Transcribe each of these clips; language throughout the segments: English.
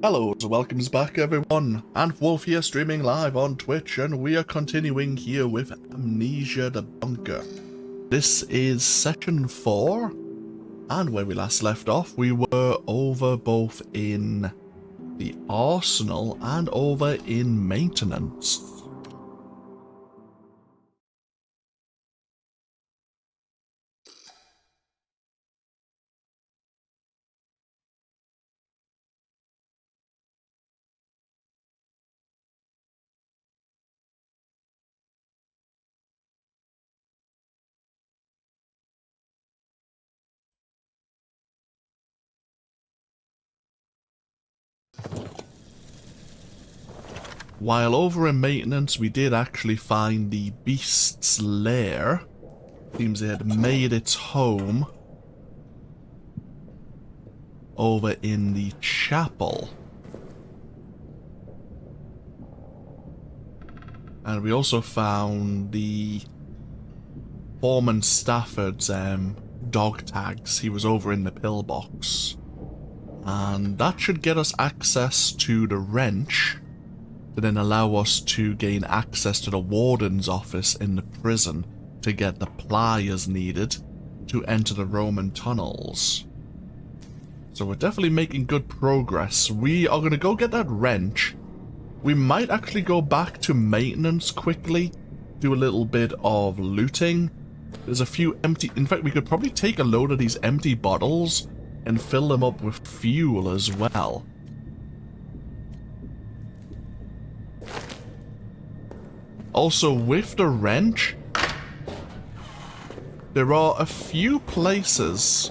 Hello, welcome back everyone, and Wolf here streaming live on Twitch, and we are continuing here with Amnesia the Bunker. This is session 4, and where we last left off, we were over both in the arsenal and over in maintenance. While over in maintenance, we did actually find the beast's lair. Seems it had made its home over in the chapel. And we also found the Foreman Stafford's dog tags. He was over in the pillbox. And that should get us access to the wrench to then allow us to gain access to the warden's office in the prison to get the pliers needed to enter the Roman tunnels. So we're definitely making good progress. We are going to go get that wrench. We might actually go back to maintenance quickly, do a little bit of looting. There's a few empty... In fact, we could probably take a load of these empty bottles and fill them up with fuel as well. Also, with the wrench, there are a few places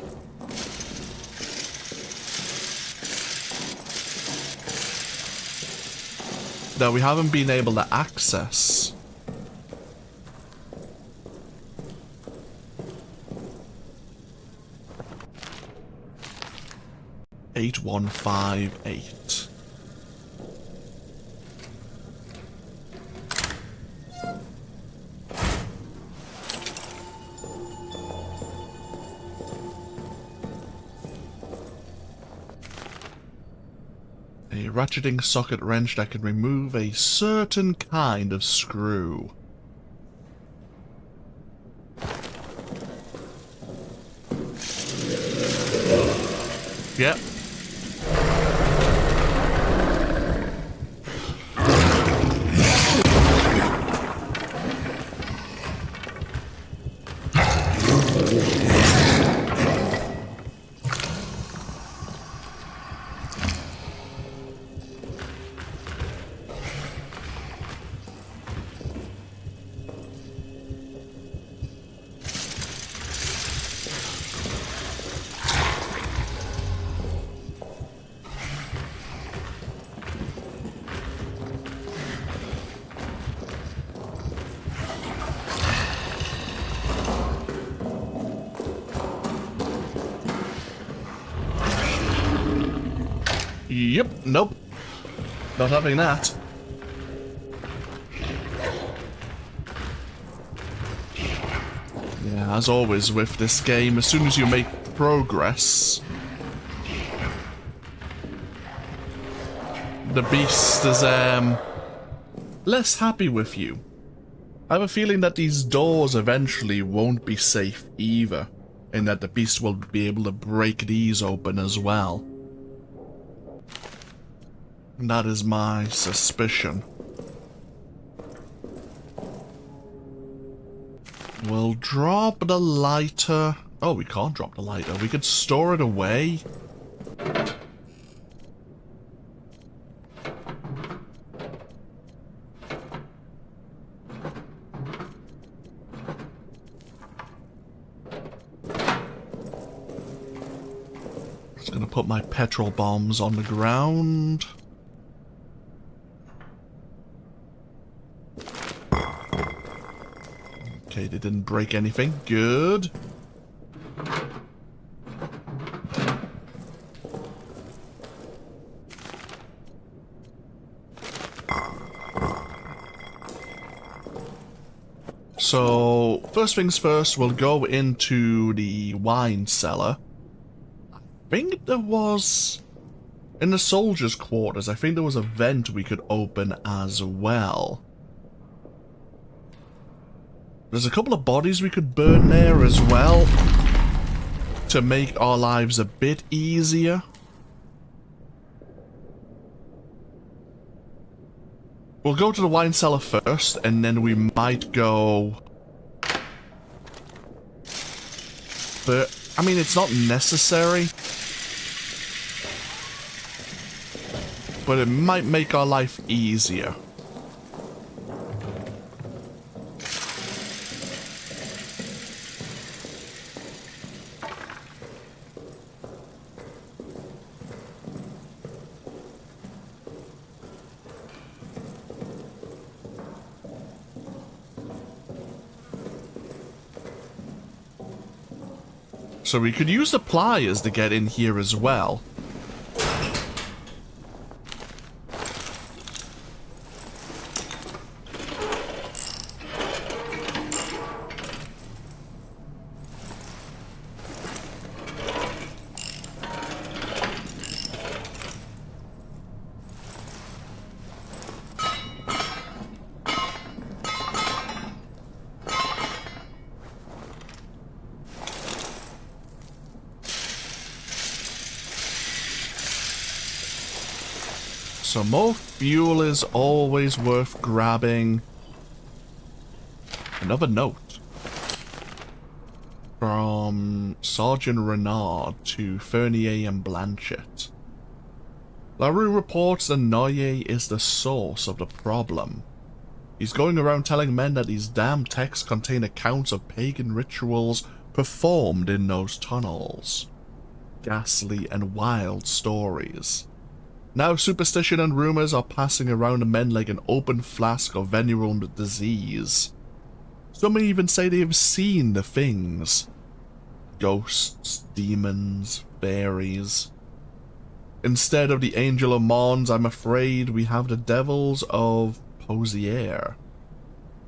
that we haven't been able to access. $8158. A ratcheting socket wrench that can remove a certain kind of screw. Yep. Yep, nope. Not having that. Yeah, as always with this game, as soon as you make progress, the beast is, less happy with you. I have a feeling that these doors eventually won't be safe either, and that the beast will be able to break these open as well. That is my suspicion. We'll drop the lighter. Oh, we can't drop the lighter. We could store it away. Just gonna put my petrol bombs on the ground. Okay, they didn't break anything. Good. So, first things first, we'll go into the wine cellar. I think there was In the soldiers' quarters, I think there was a vent we could open as well. There's a couple of bodies we could burn there as well to make our lives a bit easier. We'll go to the wine cellar first, and then we might go... But, I mean, it's not necessary. But it might make our life easier. So we could use the pliers to get in here as well. So more fuel is always worth grabbing. Another note from Sergeant Renard to Fernier and Blanchett. LaRue reports that Noye is the source of the problem. He's going around telling men that these damn texts contain accounts of pagan rituals performed in those tunnels. Ghastly and wild stories. Now superstition and rumors are passing around the men like an open flask of venereal disease. Some even say they have seen the things. Ghosts, demons, fairies. Instead of the Angel of Mons, I'm afraid we have the Devils of Posier.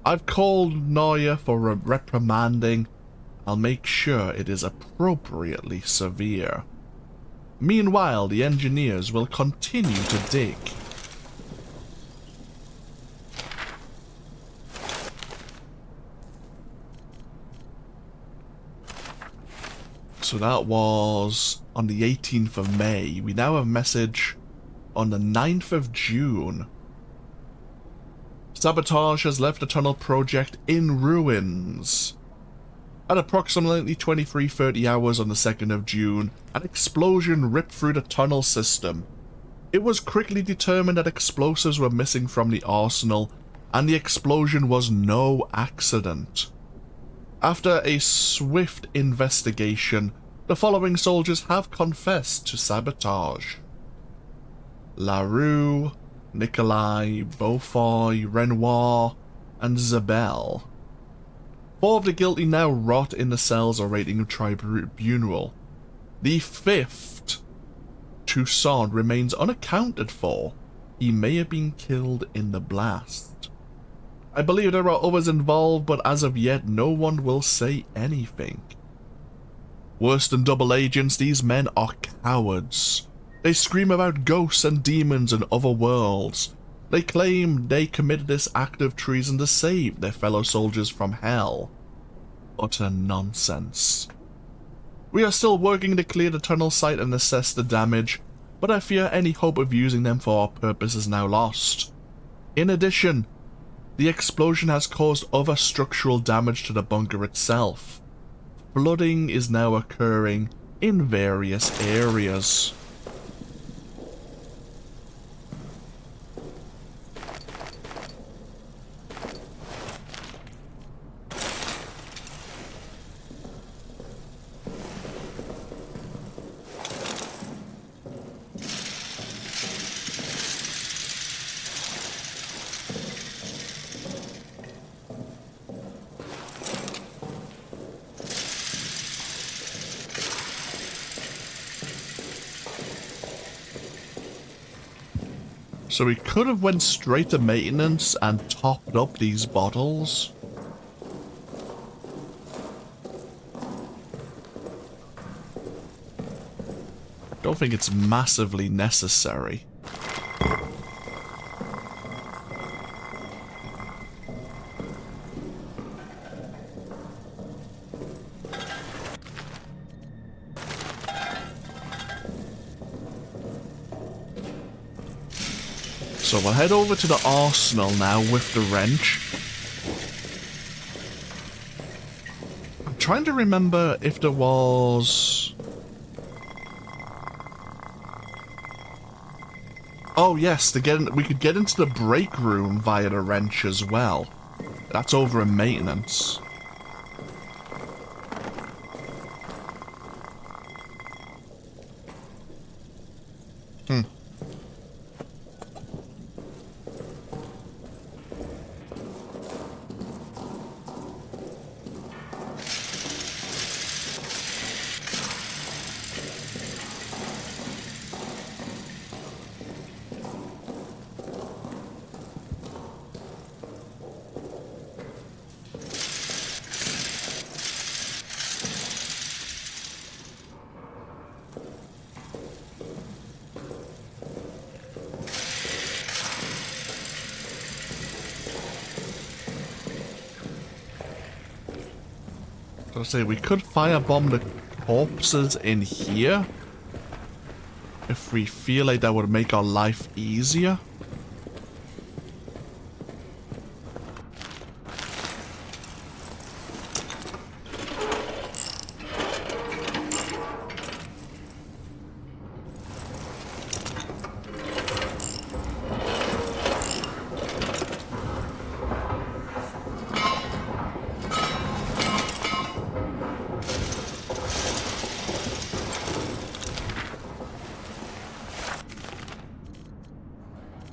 I've called Noya for reprimanding. I'll make sure it is appropriately severe. Meanwhile, the engineers will continue to dig. So that was on the 18th of May. We now have a message on the 9th of June. Sabotage has left the tunnel project in ruins. At approximately 23:30 hours on the 2nd of June, an explosion ripped through the tunnel system. It was quickly determined that explosives were missing from the arsenal, and the explosion was no accident. After a swift investigation, the following soldiers have confessed to sabotage: LaRue, Nikolai, Beaufoy, Renoir, and Zabel. 4 of the guilty now rot in the cells awaiting a tribunal. The 5th, Toussaint, remains unaccounted for. He may have been killed in the blast. I believe there are others involved, but as of yet no one will say anything. Worse than double agents, these men are cowards. They scream about ghosts and demons and other worlds. They claim they committed this act of treason to save their fellow soldiers from hell. Utter nonsense. We are still working to clear the tunnel site and assess the damage, but I fear any hope of using them for our purpose is now lost. In addition, the explosion has caused other structural damage to the bunker itself. Flooding is now occurring in various areas. So we could have went straight to maintenance and topped up these bottles. Don't think it's massively necessary. So we'll head over to the arsenal now with the wrench. I'm trying to remember if there was... Oh yes, we could get into the break room via the wrench as well. That's over in maintenance. I say we could firebomb the corpses in here if we feel like that would make our life easier.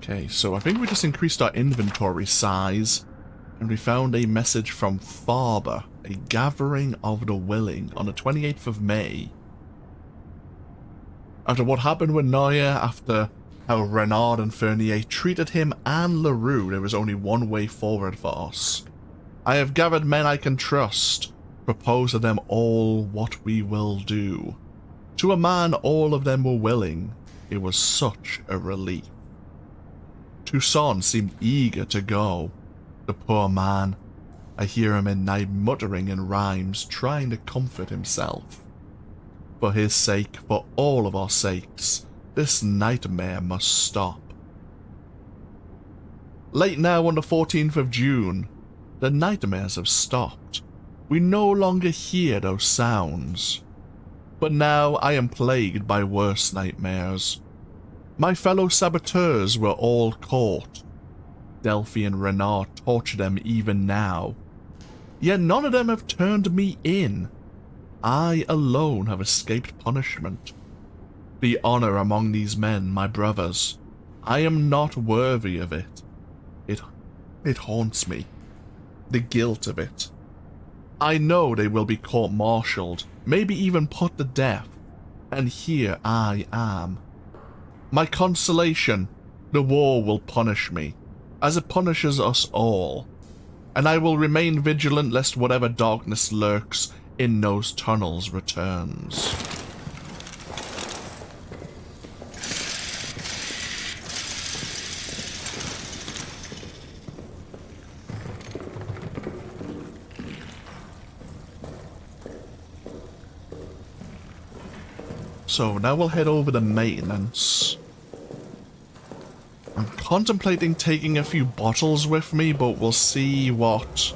Okay, so I think we just increased our inventory size, and we found a message from Faber, a gathering of the willing, on the 28th of May. After what happened with Neuer, after how Renard and Fernier treated him and LaRue, there was only one way forward for us. I have gathered men I can trust, propose to them all what we will do. To a man, all of them were willing. It was such a relief. Toussaint seemed eager to go. The poor man. I hear him at night muttering in rhymes, trying to comfort himself. For his sake, for all of our sakes, this nightmare must stop. Late now on the 14th of June, the nightmares have stopped. We no longer hear those sounds. But now I am plagued by worse nightmares. My fellow saboteurs were all caught. Delphi and Renard torture them even now. Yet none of them have turned me in. I alone have escaped punishment. Be honor among these men, my brothers. I am not worthy of it. It haunts me. The guilt of it. I know they will be court-martialed, maybe even put to death. And here I am. My consolation, the war will punish me, as it punishes us all, and I will remain vigilant lest whatever darkness lurks in those tunnels returns. So now we'll head over to maintenance. I'm contemplating taking a few bottles with me, but we'll see what...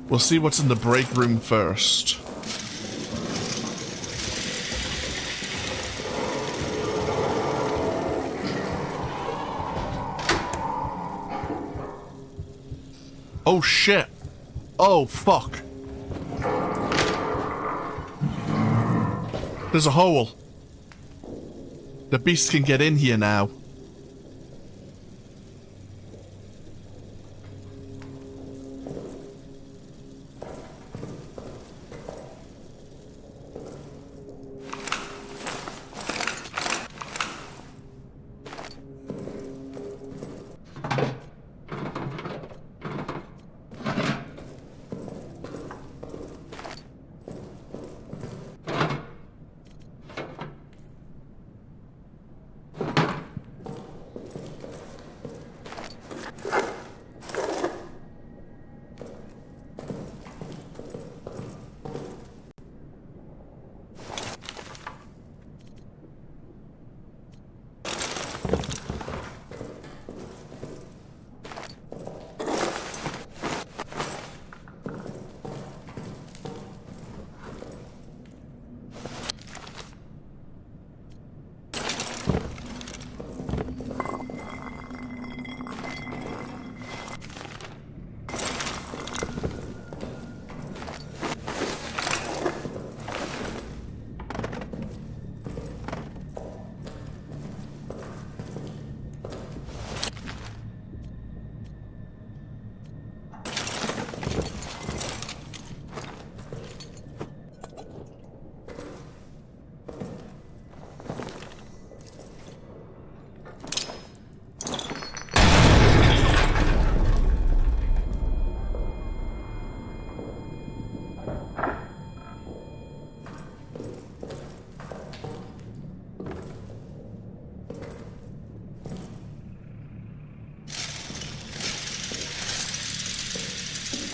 We'll see what's in the break room first. Oh shit. Oh fuck. There's a hole. The beast can get in here now.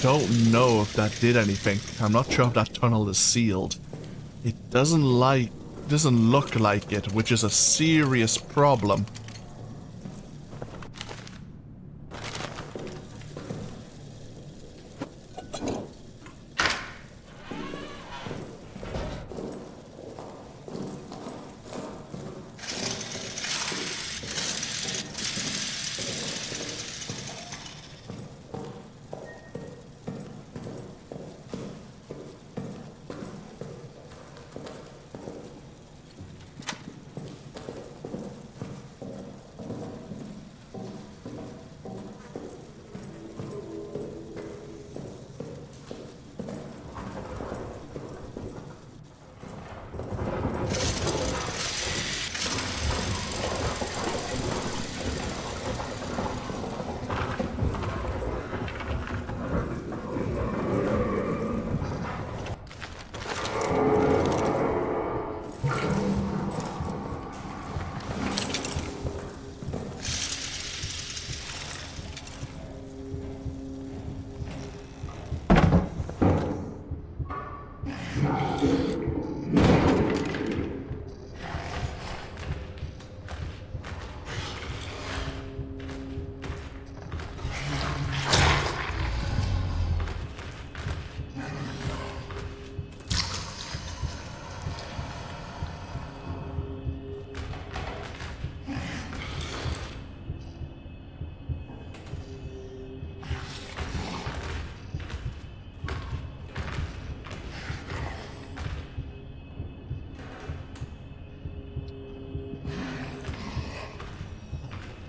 don't know if that did anything. I'm not sure if that tunnel is sealed. It doesn't look like it, which is a serious problem.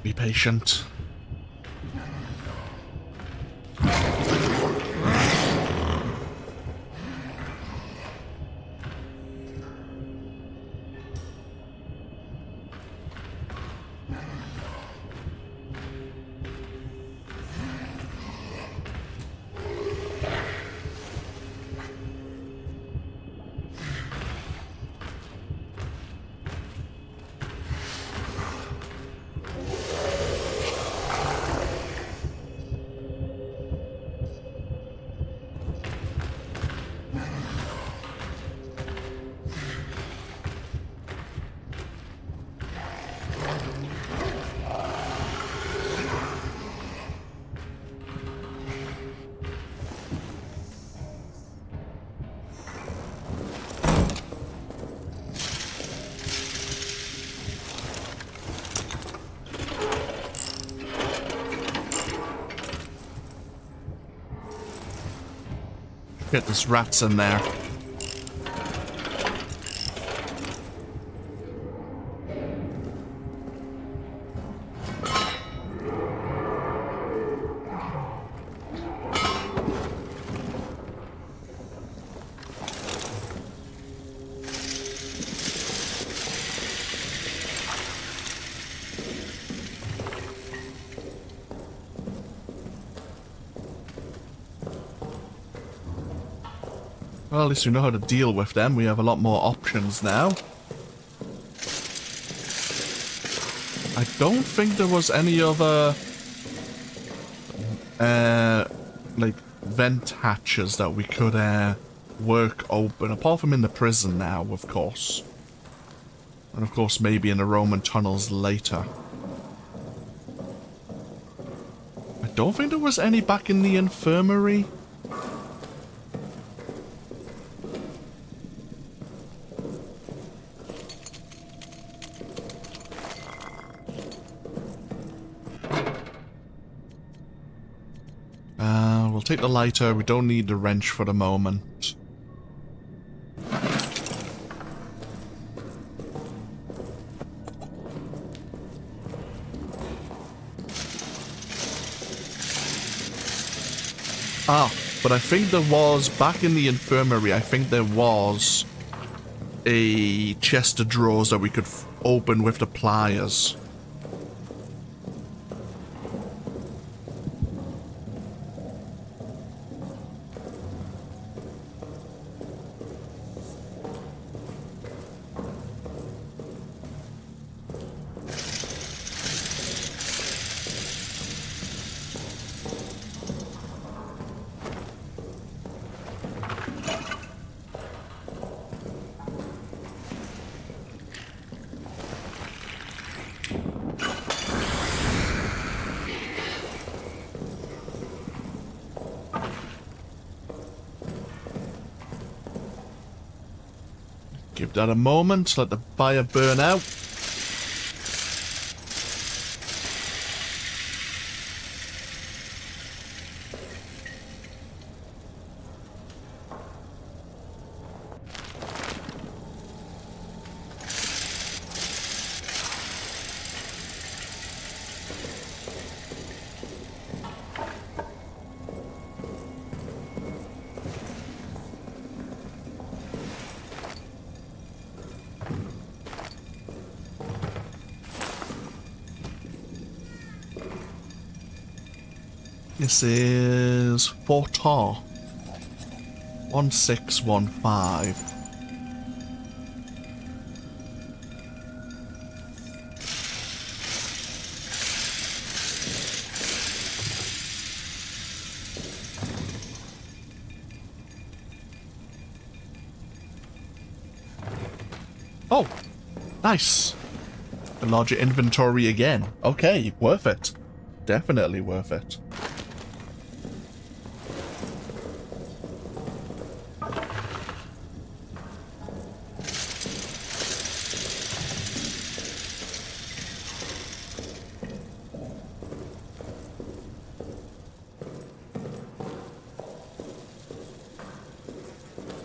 Be patient. Get this rats in there. Well, at least we know how to deal with them. We have a lot more options now. I don't think there was any other like vent hatches that we could work open, apart from in the prison now, of course. And of course maybe in the Roman tunnels later. I don't think there was any back in the infirmary. We'll take the lighter. We don't need the wrench for the moment. Ah, but I think there was, back in the infirmary, I think there was a chest of drawers that we could open with the pliers. Give that a moment, let the fire burn out. This is Fortar 1615. Oh, nice. A larger inventory again. Okay, worth it. Definitely worth it.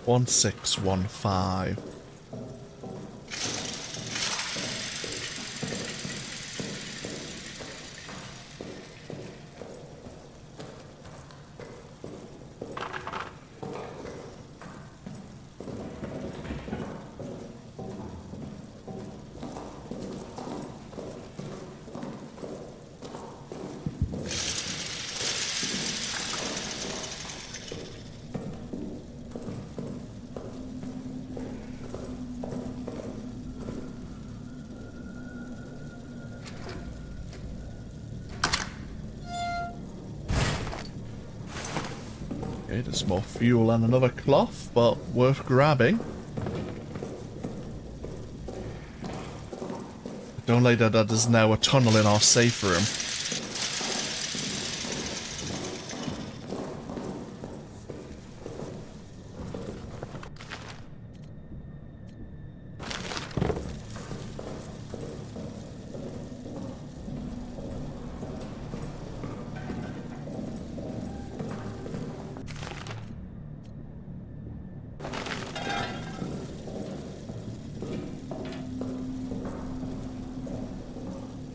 One 615. Okay, there's more fuel and another cloth, but worth grabbing. Don't like that there's now a tunnel in our safe room.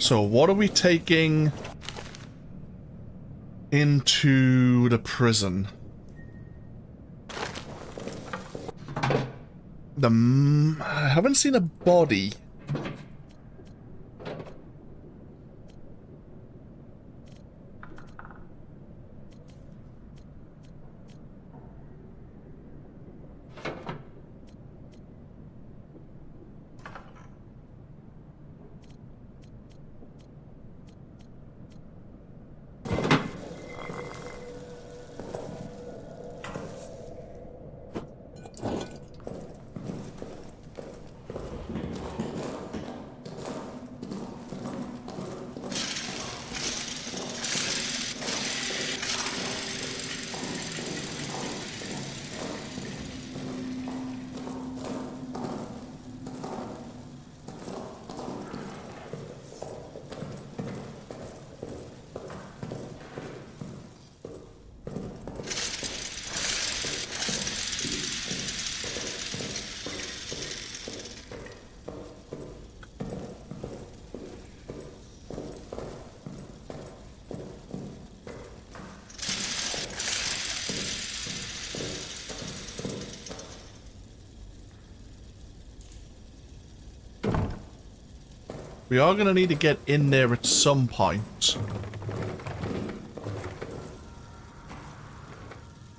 So what are we taking into the prison? I haven't seen a body. We are going to need to get in there at some point.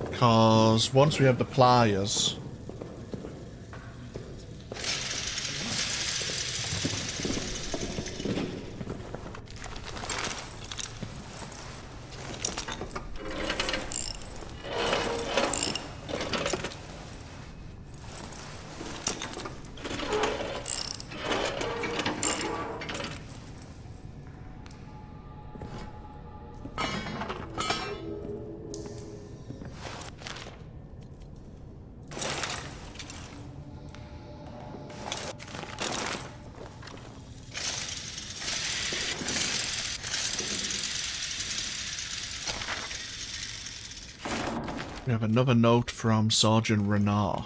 Because once we have the pliers... We have another note from Sergeant Renard.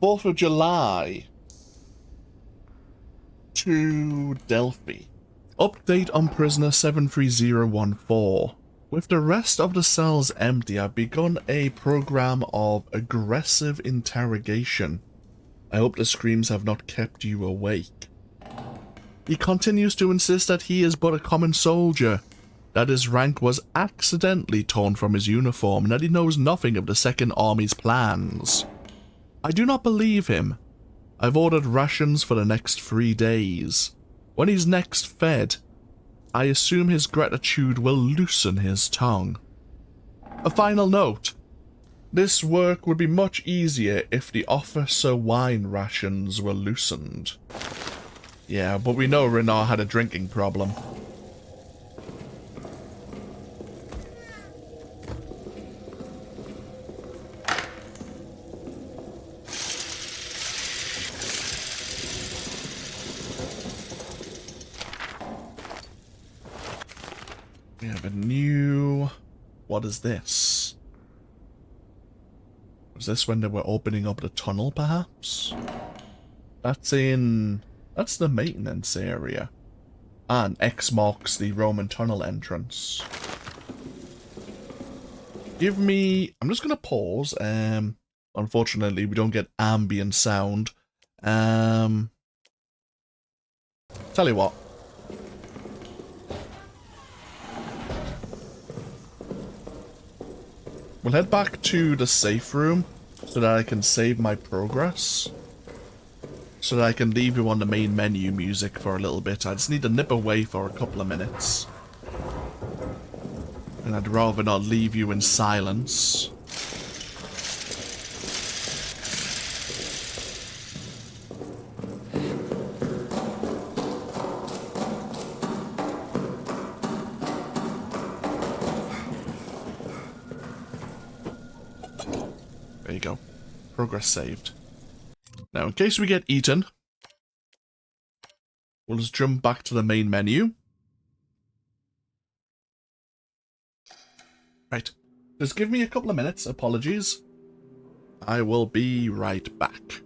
4th of July to Delphi. Update on prisoner 73014. With the rest of the cells empty, I've begun a program of aggressive interrogation. I hope the screams have not kept you awake. He continues to insist that he is but a common soldier, that his rank was accidentally torn from his uniform, and that he knows nothing of the Second Army's plans. I do not believe him. I've ordered rations for the next 3 days. When he's next fed, I assume his gratitude will loosen his tongue. A final note. This work would be much easier if the officer wine rations were loosened. Yeah, but we know Renard had a drinking problem. We have a new... What is this? Was this when they were opening up the tunnel, perhaps? That's the maintenance area. And X marks the Roman tunnel entrance. Give me... I'm just going to pause. Unfortunately, we don't get ambient sound. Tell you what. We'll head back to the safe room so that I can save my progress. So that I can leave you on the main menu music for a little bit. I just need to nip away for a couple of minutes. And I'd rather not leave you in silence. There you go. Progress saved. Now, in case we get eaten, we'll just jump back to the main menu. Right. Just give me a couple of minutes. Apologies. I will be right back.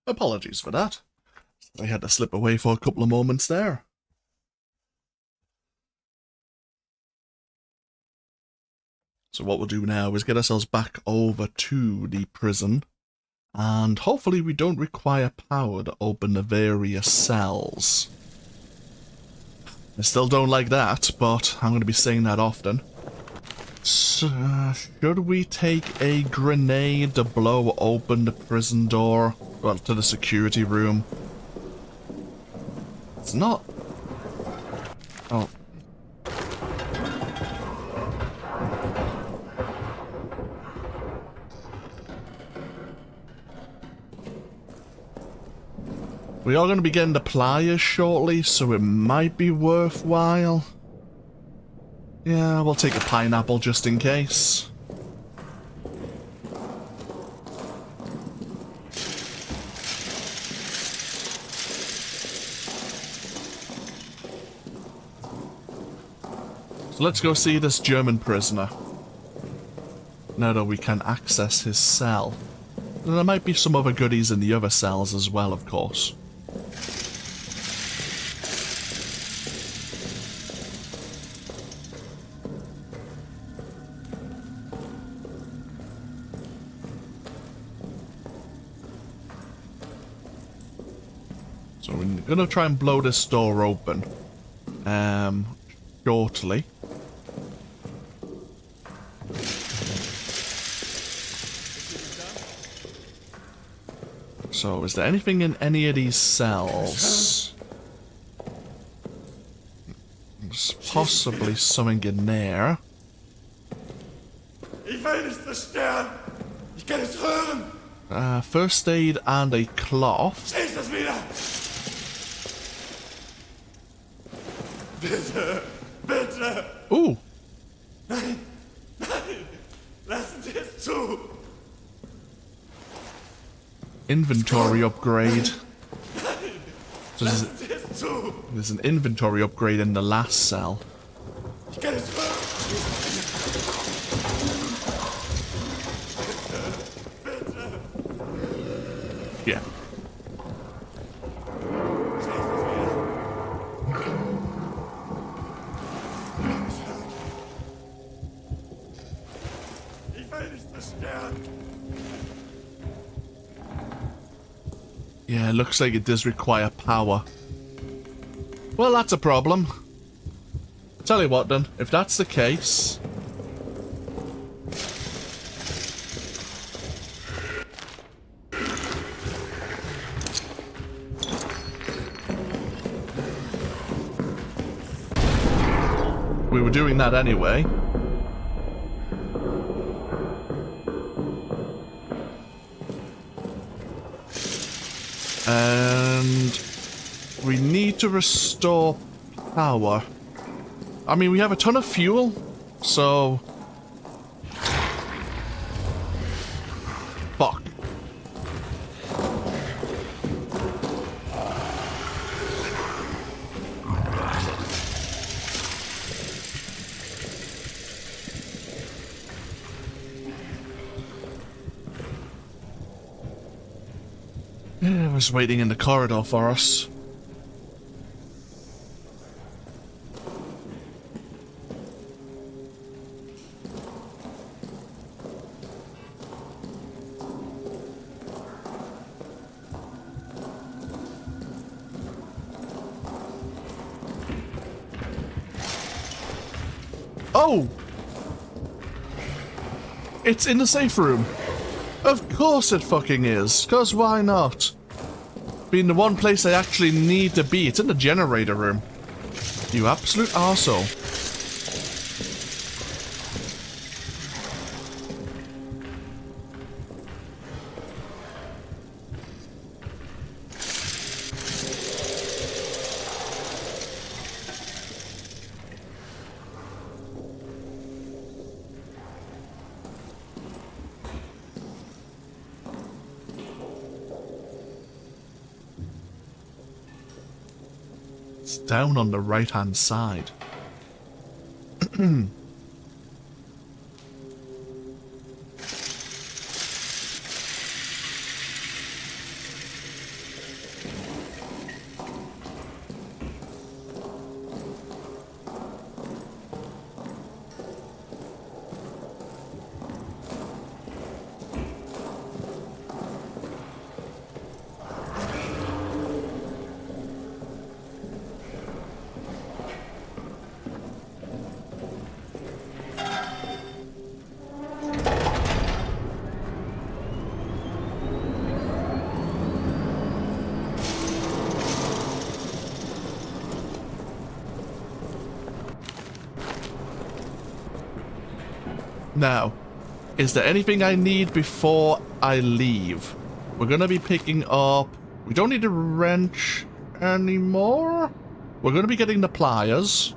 Apologies for that. I had to slip away for a couple of moments there. So what we'll do now is get ourselves back over to the prison. And hopefully we don't require power to open the various cells. I still don't like that, but I'm going to be saying that often. So, should we take a grenade to blow open the prison door? Well, to the security room. It's not... Oh. We are going to be getting the pliers shortly, so it might be worthwhile. Yeah, we'll take a pineapple just in case. So let's go see this German prisoner. Now that we can access his cell. And there might be some other goodies in the other cells as well, of course. So we're gonna try and blow this door open. Shortly. So, is there anything in any of these cells? There's possibly something in there. Ich will nicht zerstören. Ich kann es hören. First aid and a cloth. Schließ das wieder. Bitte, bitte. Ooh. Nein, nein. Lassen Sie es zu. Inventory upgrade. So Lassen Sie es zu. there's an inventory upgrade in the last cell. Ich kann es hören. Yeah. Ich will nicht zerstören. Yeah, it looks like it does require power. Well, that's a problem. Tell you what then, if that's the case... We were doing that anyway. And we need to restore power. I mean, we have a ton of fuel, so... Fuck. Yeah, I was waiting in the corridor for us. Oh! It's in the safe room. Of course it fucking is, cause why not? Being the one place I actually need to be, it's in the generator room. You absolute arsehole. It's down on the right-hand side. Now, is there anything I need before I leave? We're gonna be picking up... We don't need a wrench anymore. We're gonna be getting the pliers.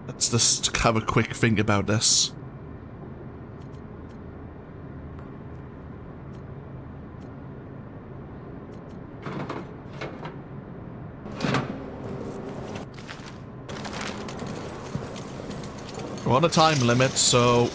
Let's just have a quick think about this. We're on a time limit, so...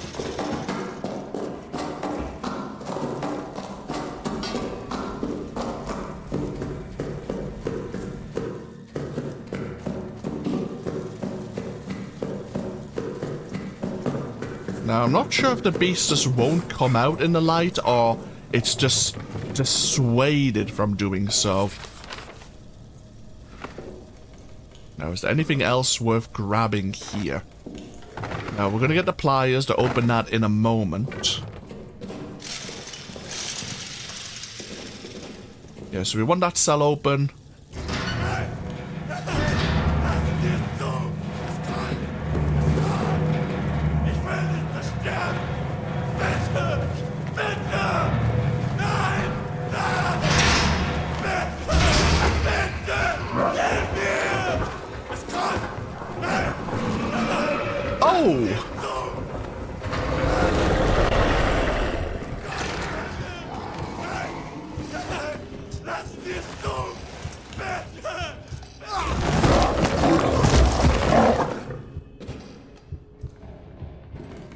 Now, I'm not sure if the beast just won't come out in the light, or it's just dissuaded from doing so. Now, is there anything else worth grabbing here? Now, we're going to get the pliers to open that in a moment. Yeah, so we want that cell open.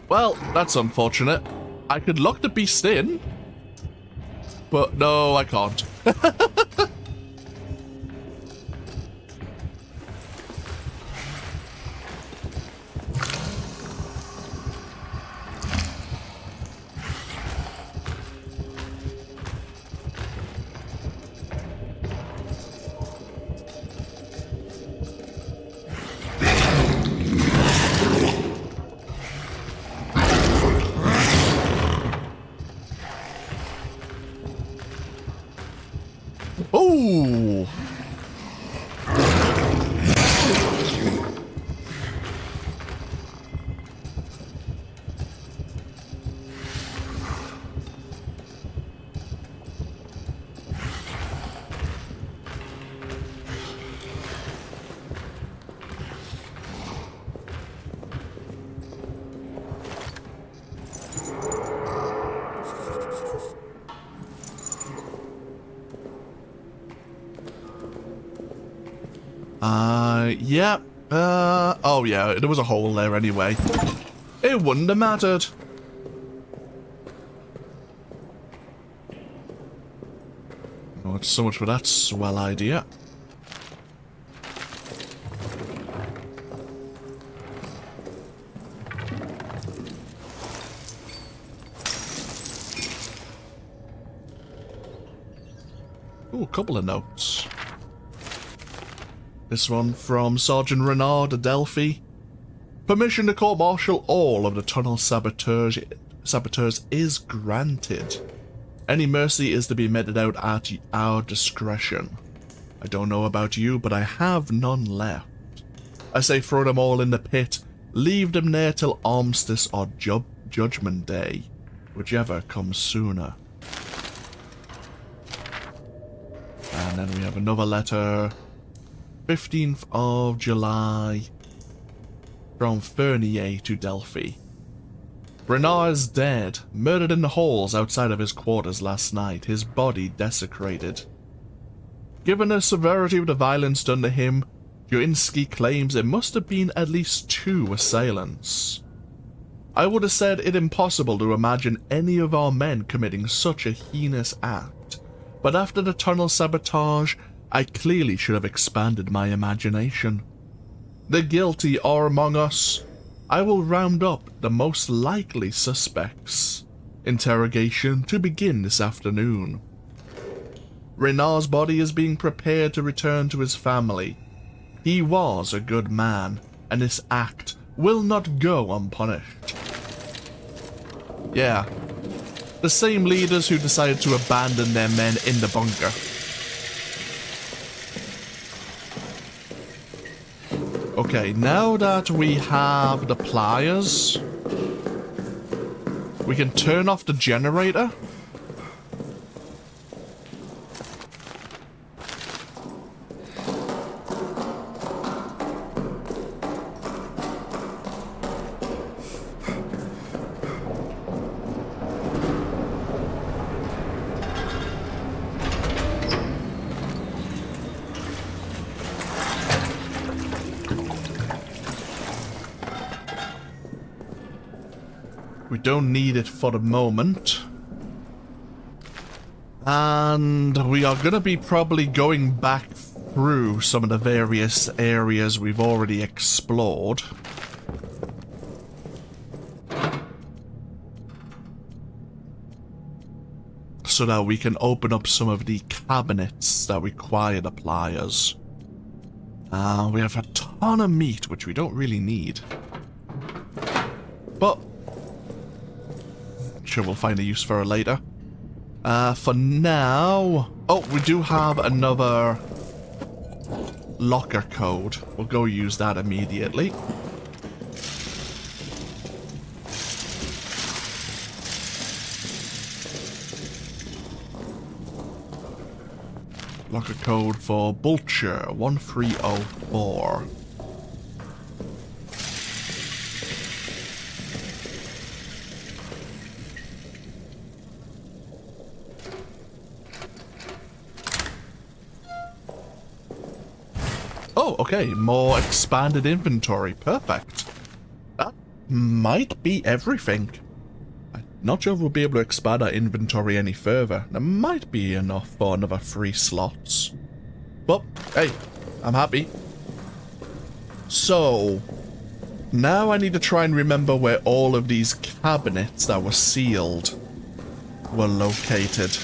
Well, that's unfortunate. I could lock the beast in, but no, I can't. Oh! Yeah. Oh yeah, there was a hole there anyway. It wouldn't have mattered. Oh, it's so much for that swell idea. Ooh, a couple of notes. This one from Sergeant Renard of Delphi. Permission to court-martial all of the tunnel saboteurs is granted. Any mercy is to be meted out at our discretion. I don't know about you, but I have none left. I say throw them all in the pit. Leave them there till armistice or judgment day, whichever comes sooner. And then we have another letter. 15th of July, from Fernier to Delphi. Renard is dead, murdered in the halls outside of his quarters last night, his body desecrated. Given the severity of the violence done to him, Joinski claims it must have been at least 2 assailants. I would have said it impossible to imagine any of our men committing such a heinous act, but after the tunnel sabotage, I clearly should have expanded my imagination. The guilty are among us. I will round up the most likely suspects. Interrogation to begin this afternoon. Renard's body is being prepared to return to his family. He was a good man, and this act will not go unpunished. Yeah, the same leaders who decided to abandon their men in the bunker. Okay, now that we have the pliers, we can turn off the generator. We don't need it for the moment. And we are going to be probably going back through some of the various areas we've already explored. So that we can open up some of the cabinets that require the pliers. We have a ton of meat, which we don't really need. But sure, we'll find a use for it later. For now... Oh, we do have another locker code. We'll go use that immediately. Locker code for Vulture 1304. Oh, okay, more expanded inventory. Perfect. That might be everything. I'm not sure if we'll be able to expand our inventory any further. There might be enough for another 3 slots. But, hey, I'm happy. So, now I need to try and remember where all of these cabinets that were sealed were located.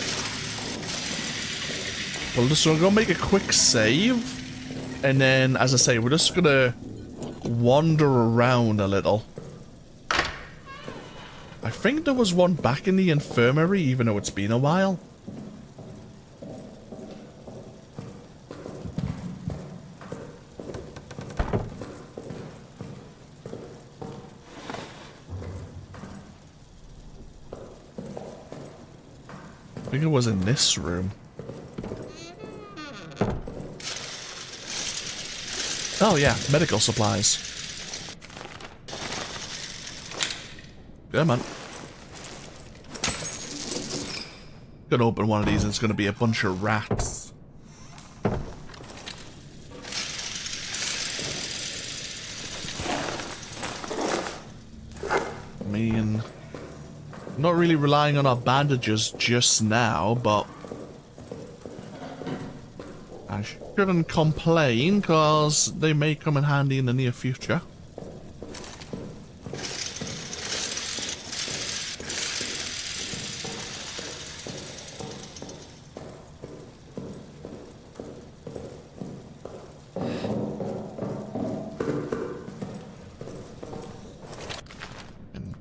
Well, just we're gonna make a quick save. And then, as I say, we're just gonna wander around a little. I think there was one back in the infirmary, even though it's been a while. I think it was in this room. Oh yeah, medical supplies. Come on. Gonna open one of these and it's gonna be a bunch of rats. I mean, I'm not really relying on our bandages just now, but I shouldn't complain, because they may come in handy in the near future. And,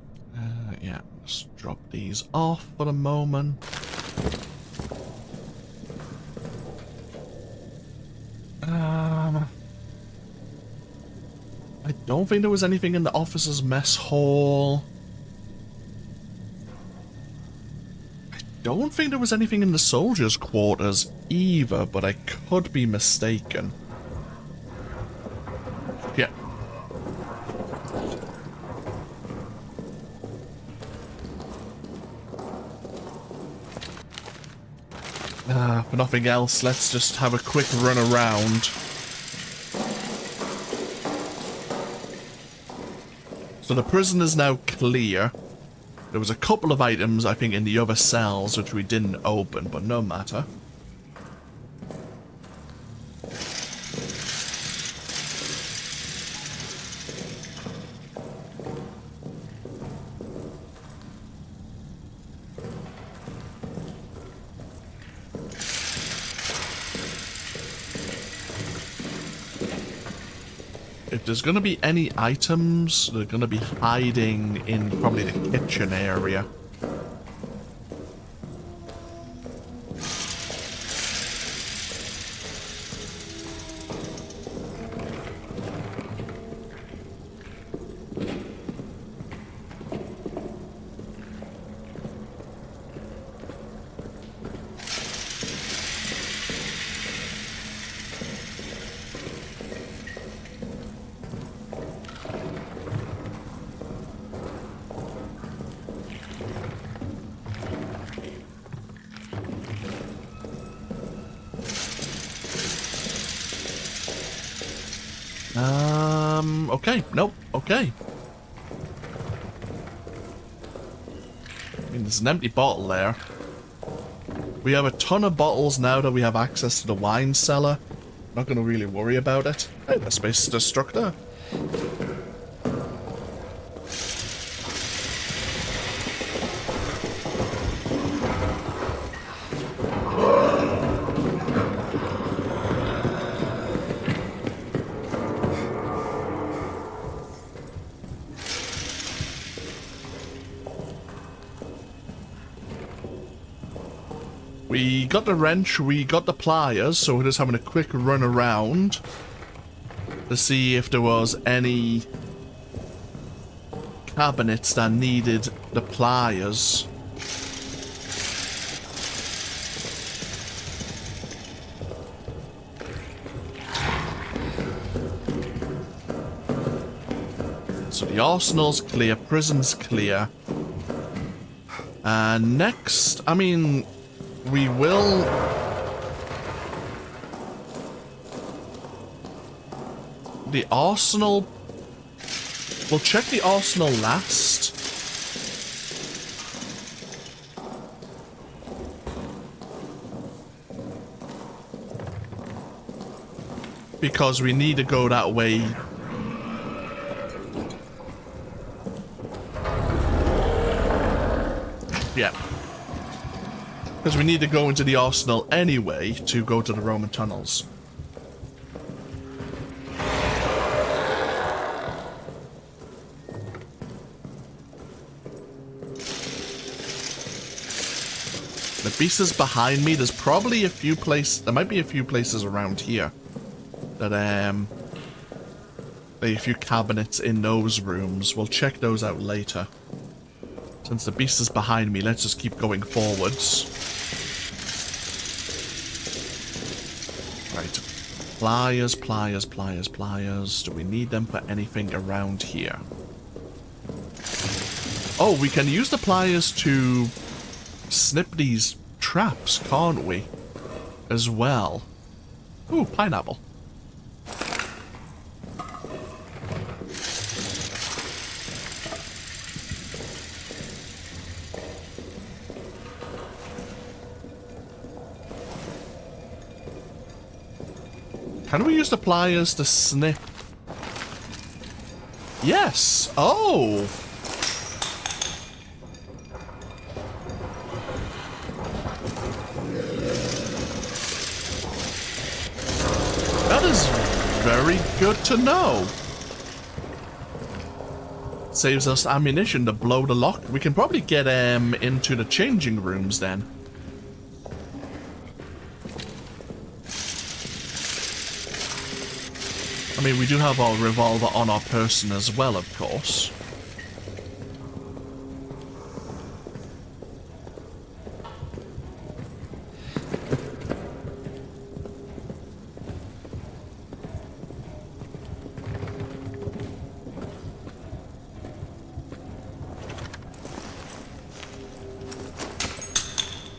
yeah, let's drop these off for the moment. I don't think there was anything in the officers' mess hall. I don't think there was anything in the soldiers' quarters either, but I could be mistaken. Yeah. For nothing else, let's just have a quick run around. So the prison is now clear. There was a couple of items, I think, in the other cells which we didn't open, but no matter. If there's going to be any items, they're going to be hiding in probably the kitchen area. Okay. Nope. Okay. I mean, there's an empty bottle there. We have a ton of bottles now that we have access to the wine cellar. Not going to really worry about it. Hey, the space destructor. We got the wrench, we got the pliers, so we're just having a quick run around to see if there was any cabinets that needed the pliers. So the arsenal's clear, prison's clear. And next, I mean, we will... The arsenal... We'll check the arsenal last. Because we need to go that way. Yeah. Because we need to go into the arsenal anyway to go to the Roman tunnels. The beast is behind me. There's probably a few places. There might be a few places around here that a few cabinets in those rooms. We'll check those out later. Since the beast is behind me, let's just keep going forwards. Right. Pliers, pliers, pliers, pliers. Do we need them for anything around here? Oh, we can use the pliers to snip these traps, can't we? As well. Ooh, pineapple. Can we use the pliers to snip? Yes! Oh! That is very good to know. Saves us ammunition to blow the lock. We can probably get into the changing rooms then. I mean, we do have our revolver on our person as well, of course.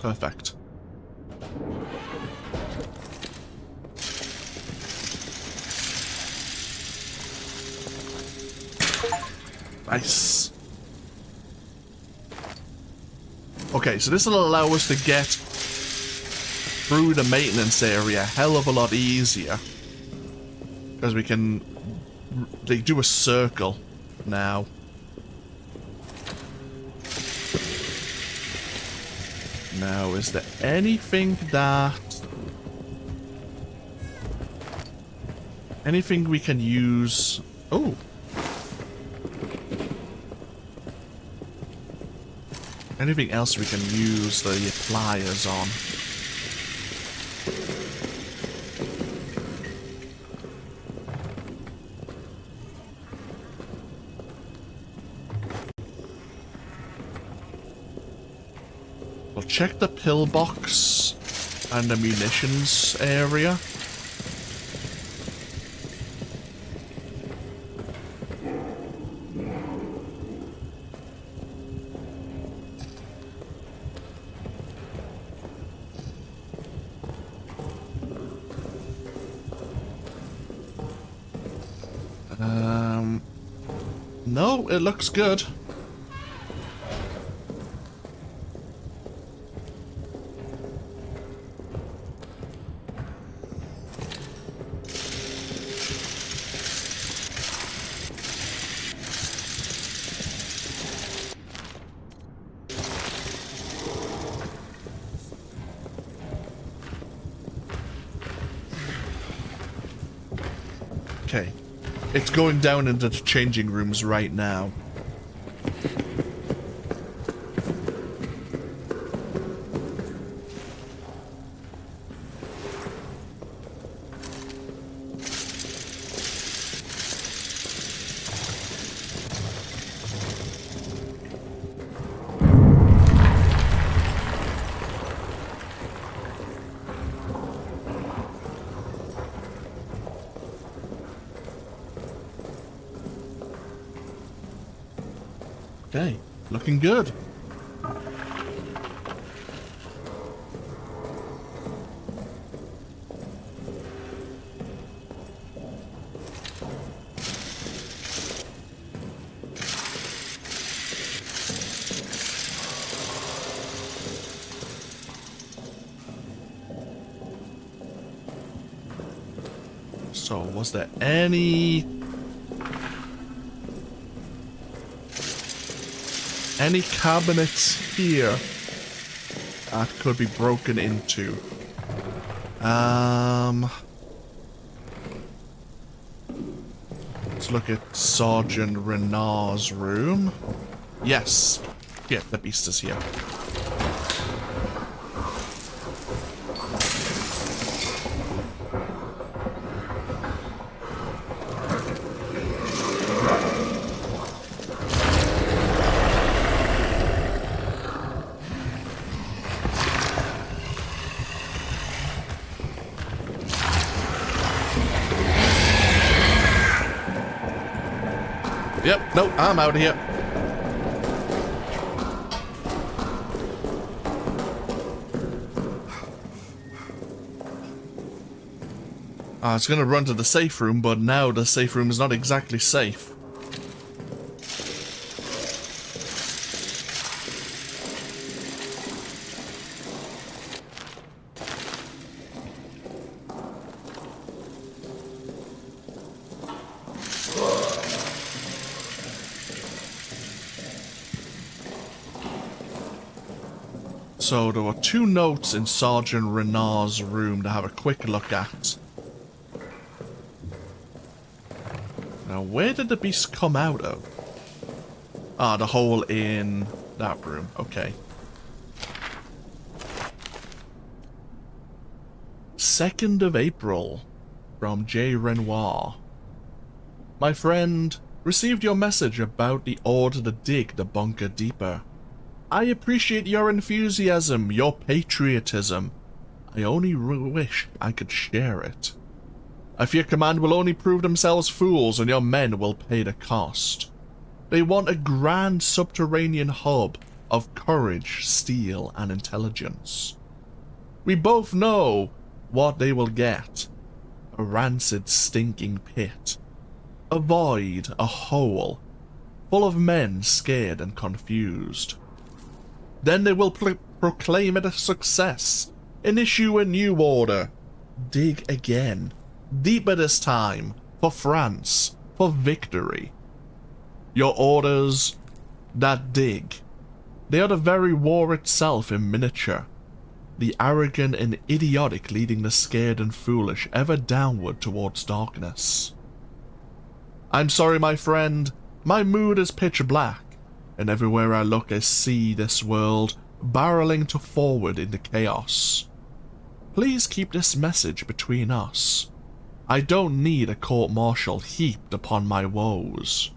Perfect. Nice. Okay, so this will allow us to get through the maintenance area a hell of a lot easier. Because we can... They do a circle now. Now, is there anything that... Anything we can use... Oh! Anything else we can use the pliers on? We'll check the pillbox and the munitions area. No, it looks good. Okay. It's going down into the changing rooms right now. Okay, looking good. So, was there any cabinets here that could be broken into? Let's look at Sergeant Renard's room. Yes. Yeah, the beast is here. Yep, nope, I'm out of here. I was gonna run to the safe room, but now the safe room is not exactly safe. So there were 2 notes in Sergeant Renard's room to have a quick look at. Now, where did the beast come out of? Ah, the hole in that room. Okay. 2nd of April, from J. Renoir. My friend, received your message about the order to dig the bunker deeper. I appreciate your enthusiasm, your patriotism. I only wish I could share it. I fear command will only prove themselves fools and your men will pay the cost. They want a grand subterranean hub of courage, steel, and intelligence. We both know what they will get. A rancid, stinking pit. A void, a hole, full of men scared and confused. Then they will proclaim it a success and issue a new order. Dig again. Deeper this time. For France. For victory. Your orders that dig. They are the very war itself in miniature. The arrogant and idiotic leading the scared and foolish ever downward towards darkness. I'm sorry, my friend. My mood is pitch black. And everywhere I look I see this world barreling to forward into chaos. Please keep this message between us. I don't need a court-martial heaped upon my woes.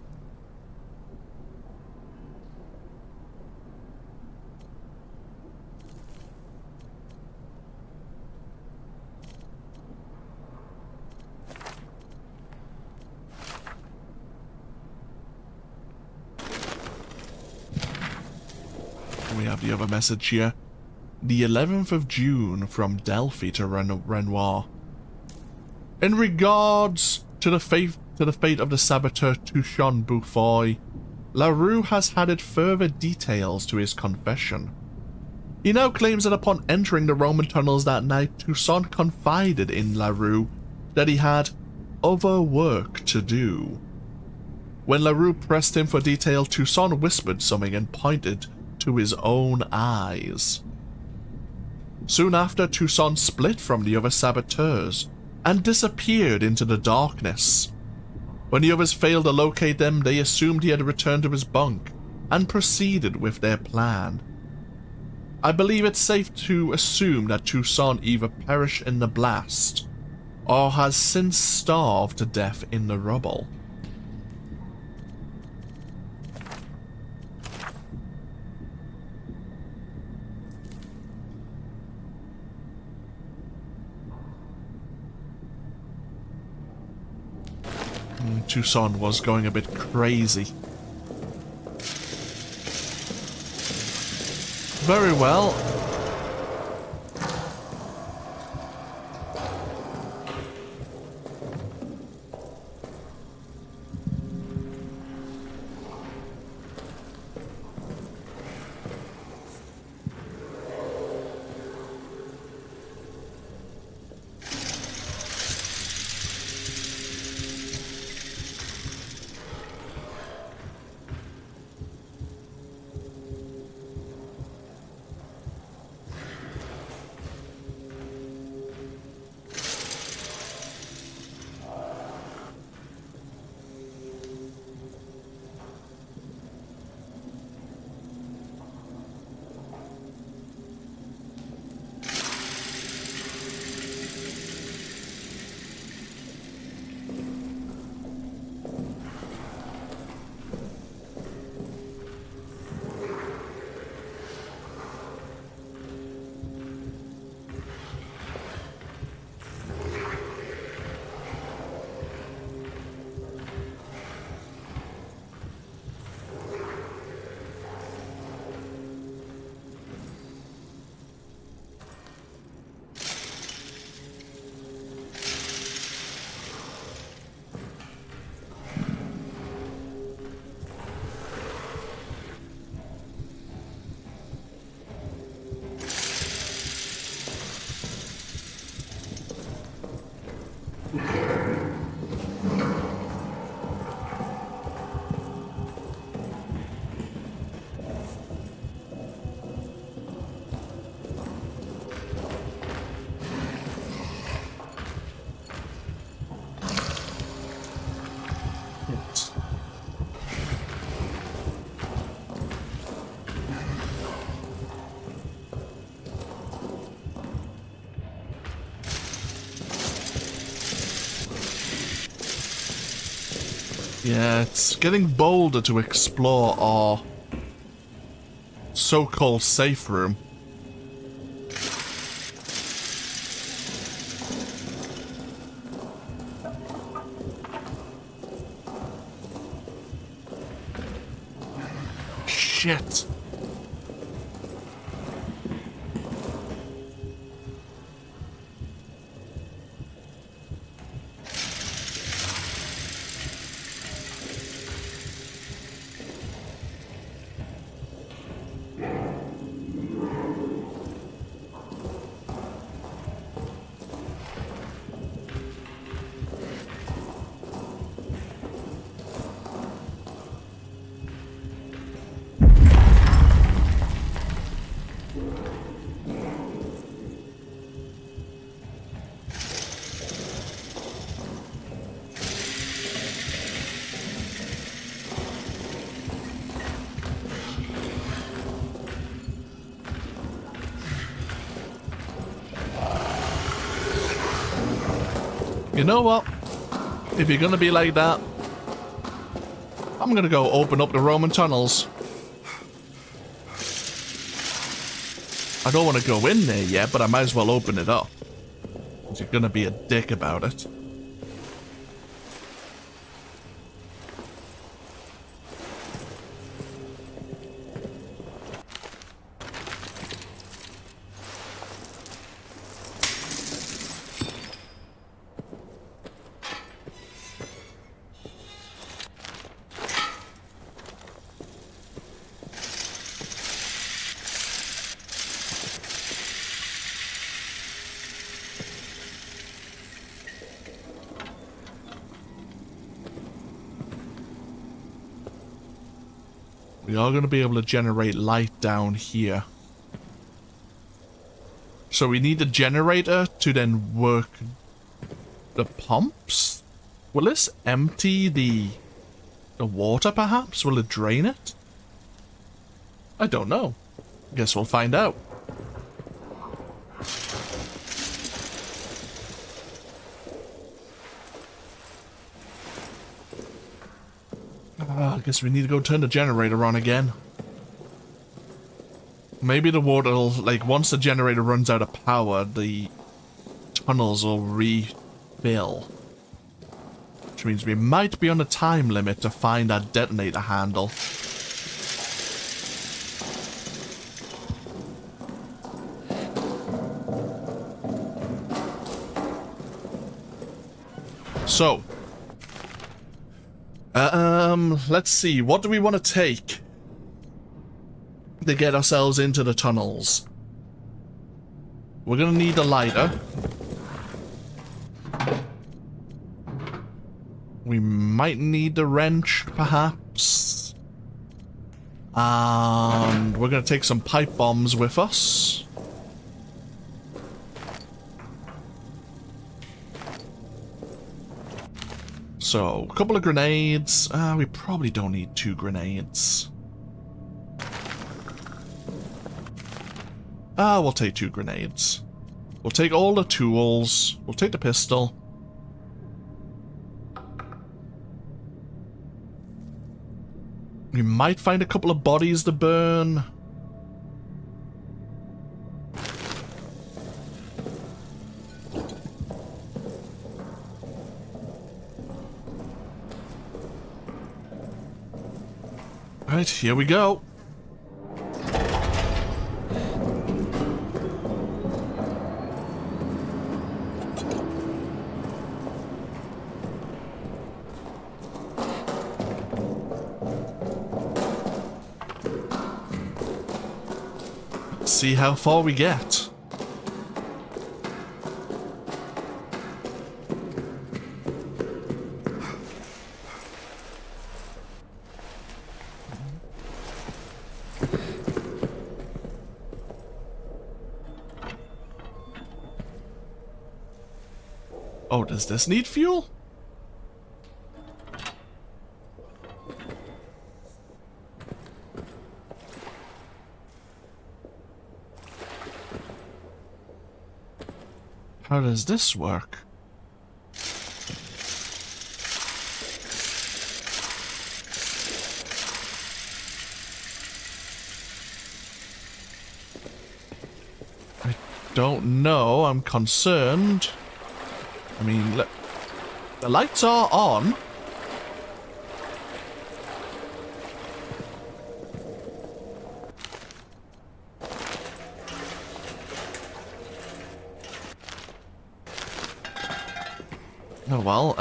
We have the other message here. The 11th of June from Delphi to Renoir. In regards to the to the fate of the saboteur Tuchon Boufoy, LaRue has added further details to his confession. He now claims that upon entering the Roman tunnels that night, Tucson confided in LaRue that he had other work to do. When LaRue pressed him for detail, Tucson whispered something and pointed to his own eyes. Soon after, Tucson split from the other saboteurs and disappeared into the darkness. When the others failed to locate them, they assumed he had returned to his bunk and proceeded with their plan. I believe it's safe to assume that Tucson either perished in the blast or has since starved to death in the rubble. Tucson was going a bit crazy. Very well. Yeah, it's getting bolder to explore our so-called safe room. Shit. You know what? If you're gonna be like that, I'm gonna go open up the Roman tunnels. I don't want to go in there yet, but I might as well open it up. Because you're gonna be a dick about it. We are going to be able to generate light down here. So we need a generator to then work the pumps? Will this empty the water, perhaps? Will it drain it? I don't know. Guess we'll find out. I guess we need to go turn the generator on again. Maybe the water will, like, once the generator runs out of power, the tunnels will refill. Which means we might be on a time limit to find that detonator handle. So, let's see, what do we want to take to get ourselves into the tunnels? We're gonna need a lighter. We might need the wrench, perhaps. And we're gonna take some pipe bombs with us. So, a couple of grenades. We probably don't need 2 grenades. We'll take 2 grenades. We'll take all the tools. We'll take the pistol. We might find a couple of bodies to burn. Right, here we go. Let's see how far we get. Oh, does this need fuel? How does this work? I don't know. I'm concerned. I mean, look, the lights are on. Oh well,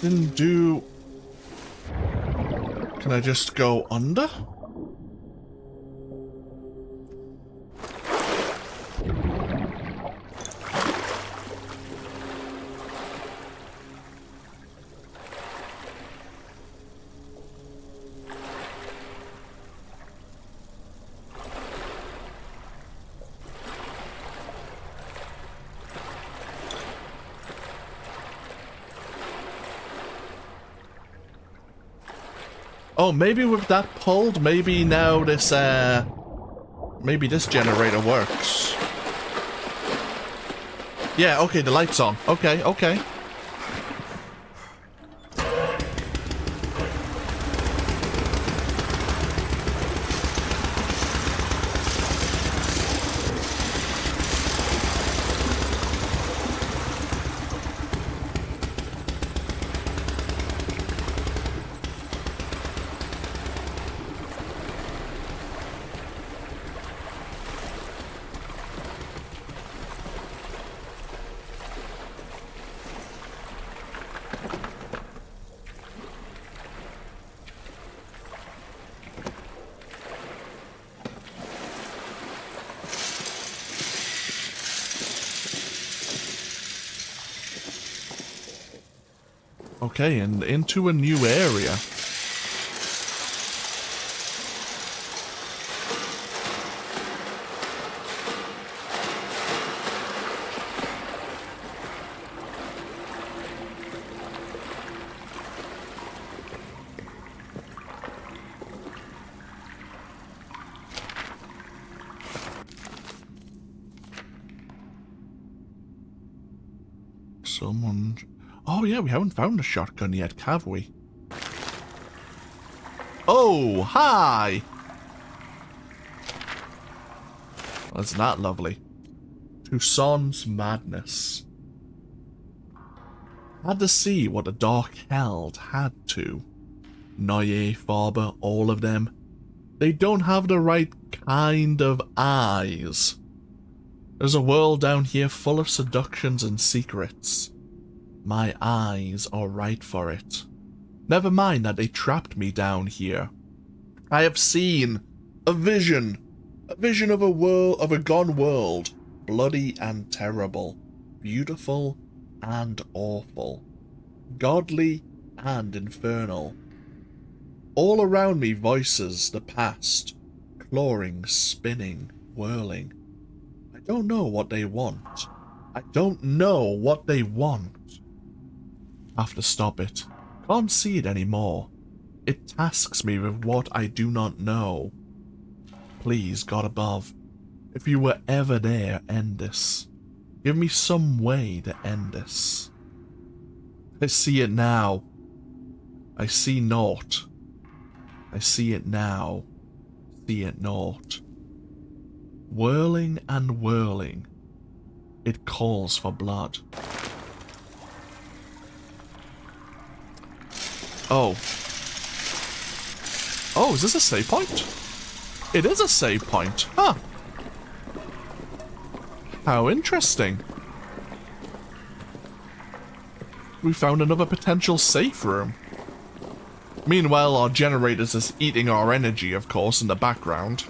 didn't do... Can I just go under? Oh, maybe with that pulled, maybe now this, maybe this generator works. Yeah, okay, the light's on. Okay, okay. Okay, and into a new area. Someone... Oh yeah, we haven't found a shotgun yet, have we? Oh, hi! That's not lovely. Toussaint's madness. Had to see what the dark held had to. Noye, Faber, all of them. They don't have the right kind of eyes. There's a world down here full of seductions and secrets. My eyes are right for it. Never mind that they trapped me down here. I have seen a vision of a world, of a gone world, bloody and terrible, beautiful and awful, godly and infernal. All around me voices the past, clawing, spinning, whirling. I don't know what they want. I don't know what they want. Have to stop it. Can't see it anymore. It tasks me with what I do not know. Please, God above, if you were ever there, end this. Give me some way to end this. I see it now. I see naught. I see it now. See it naught. Whirling and whirling. It calls for blood. Oh. Oh, is this a save point? It is a save point. Huh. How interesting. We found another potential safe room. Meanwhile, our generators is eating our energy, of course, in the background.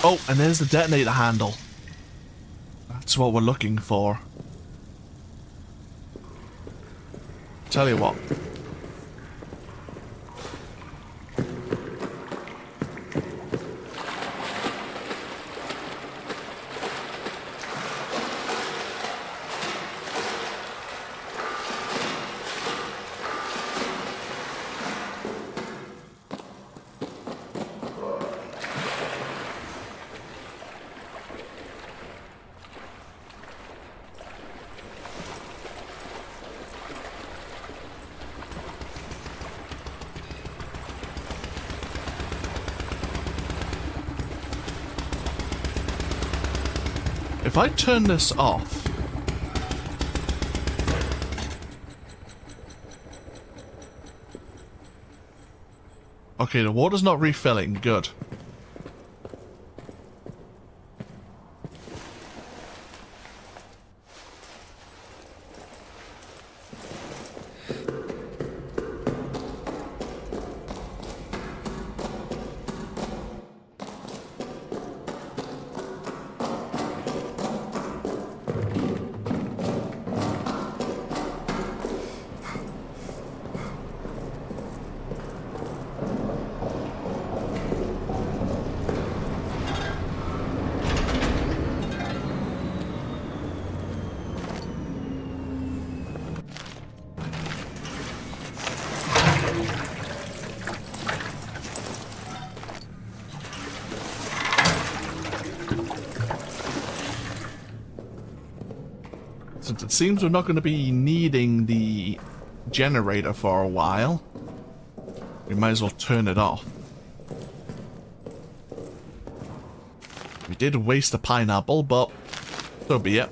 Oh, and there's the detonator handle. That's what we're looking for. Tell you what. If I turn this off... Okay, the water's not refilling. Good. Since it seems we're not going to be needing the generator for a while, we might as well turn it off. We did waste a pineapple, but so be it.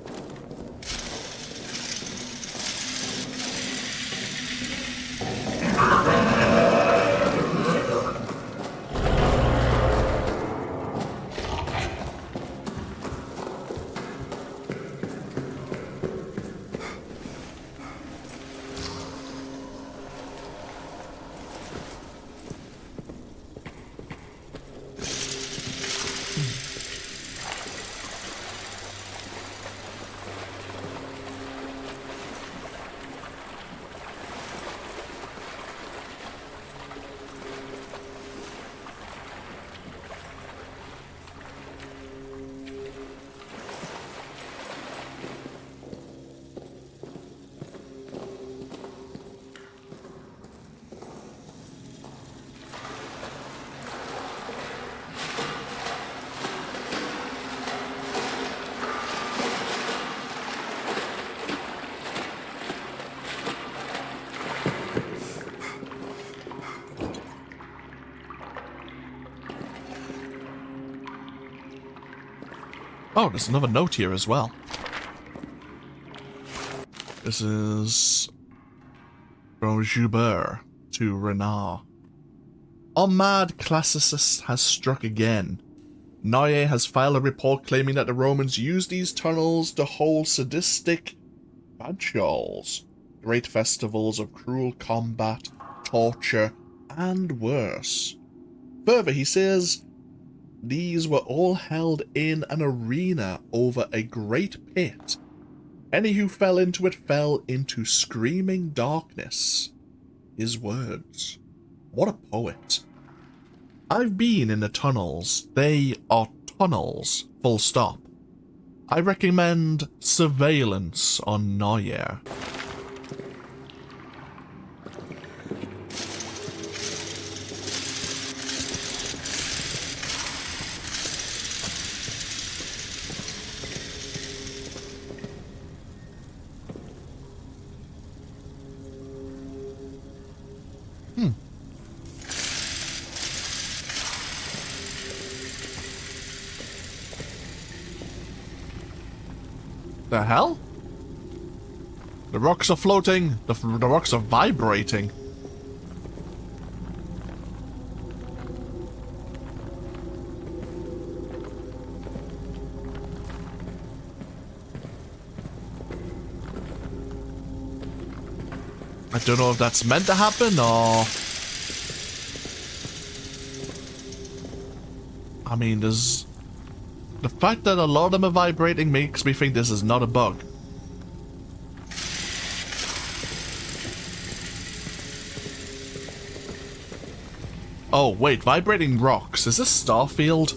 Oh, there's another note here as well. This is from Joubert to Renard. Our mad classicist has struck again. Noye has filed a report claiming that the Romans used these tunnels to hold sadistic rituals, great festivals of cruel combat, torture, and worse. Further, he says these were all held in an arena over a great pit. Any who fell into it fell into screaming darkness. His words. What a poet. I've been in the tunnels. They are tunnels, full stop. I recommend surveillance on Noyer. The hell? The rocks are floating. The rocks are vibrating. I don't know if that's meant to happen or... I mean, there's... The fact that a lot of them are vibrating makes me think this is not a bug. Oh, wait, vibrating rocks. Is this Starfield?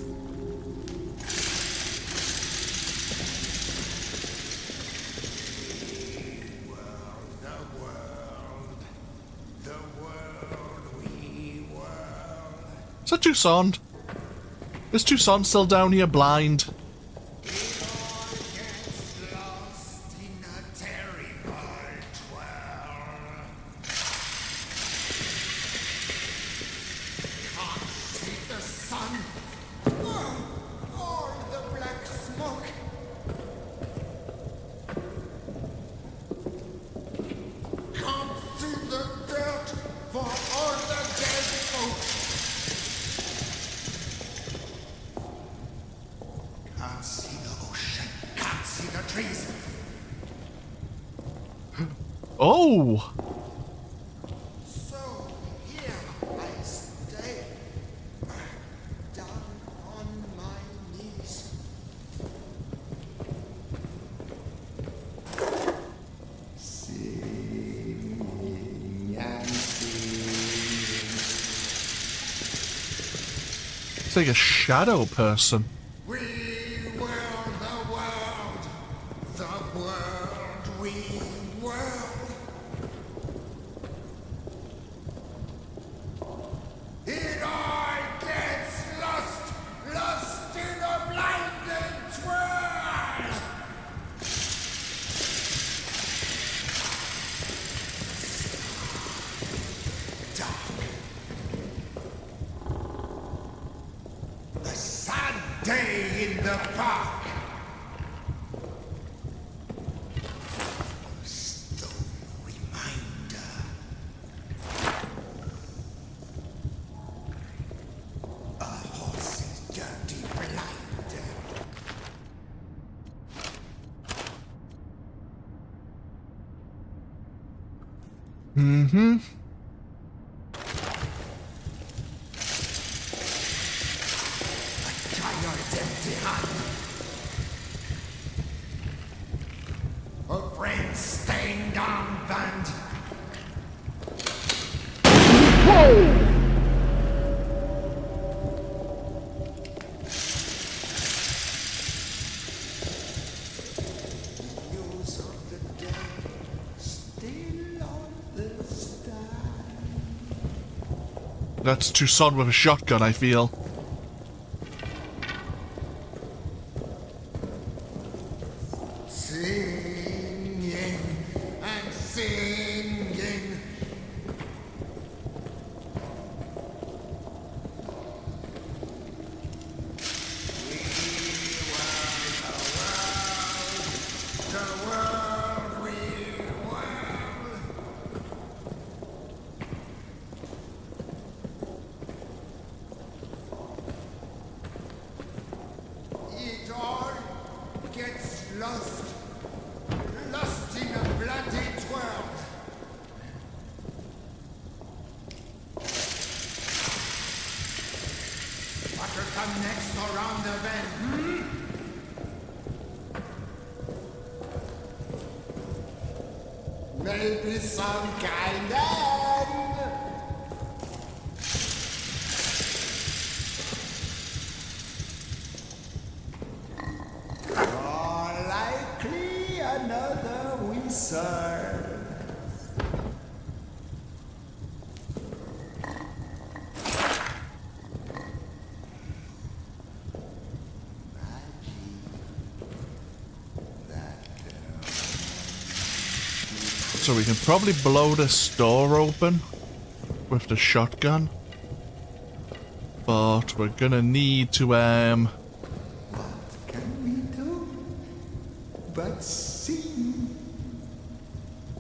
Is that Tucson? Is Tucson still down here blind? Oh! So here I stay, down on my knees. Singing and singing. It's like a shadow person. We were the world, we world. It all gets lost in a blinding twirl. Dark. A sad day in the park. Stone reminder. A horse's dirty blinder. Mm-hmm. A child's empty hand. A friend's stained armband. News of the day still on the stand. That's Tucson with a shotgun, I feel. Singing and singing. The world we world. It all gets lost in a bloody twirl. What will come next around the bend? Maybe some kind end. Or likely another wizard. So we can probably blow this door open with the shotgun. But we're gonna need to, What can we do but sing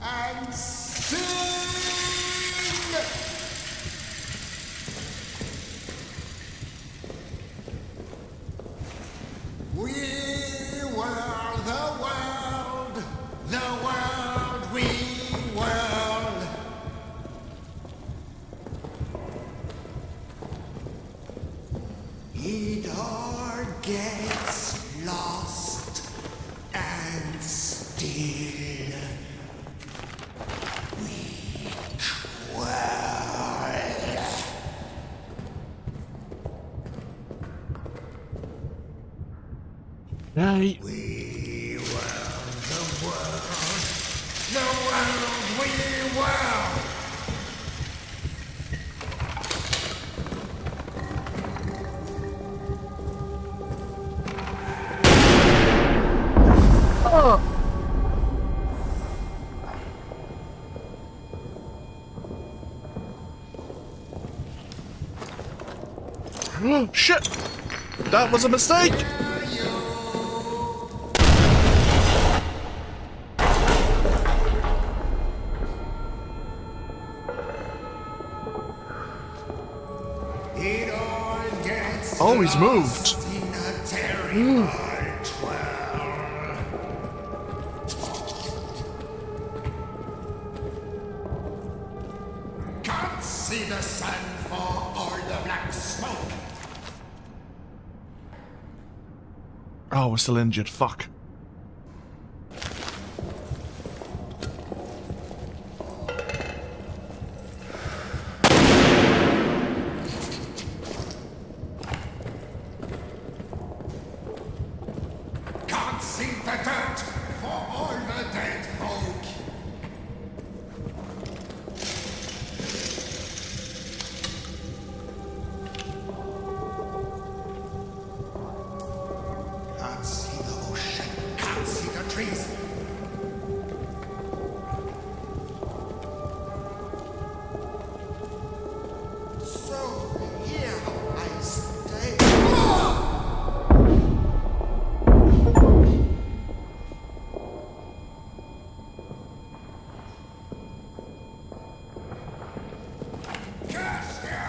and sing? We were the world we world. It all gets lost and still we twirl. Hey. We were the world we world. Shit! That was a mistake! It all gets Oh, he's moved. lost in a terrible twirl. Oh, we're still injured. Fuck. Can't see the dirt for all the dead folk. Can't see the ocean. Can't see the trees. So here I stay. Curse you!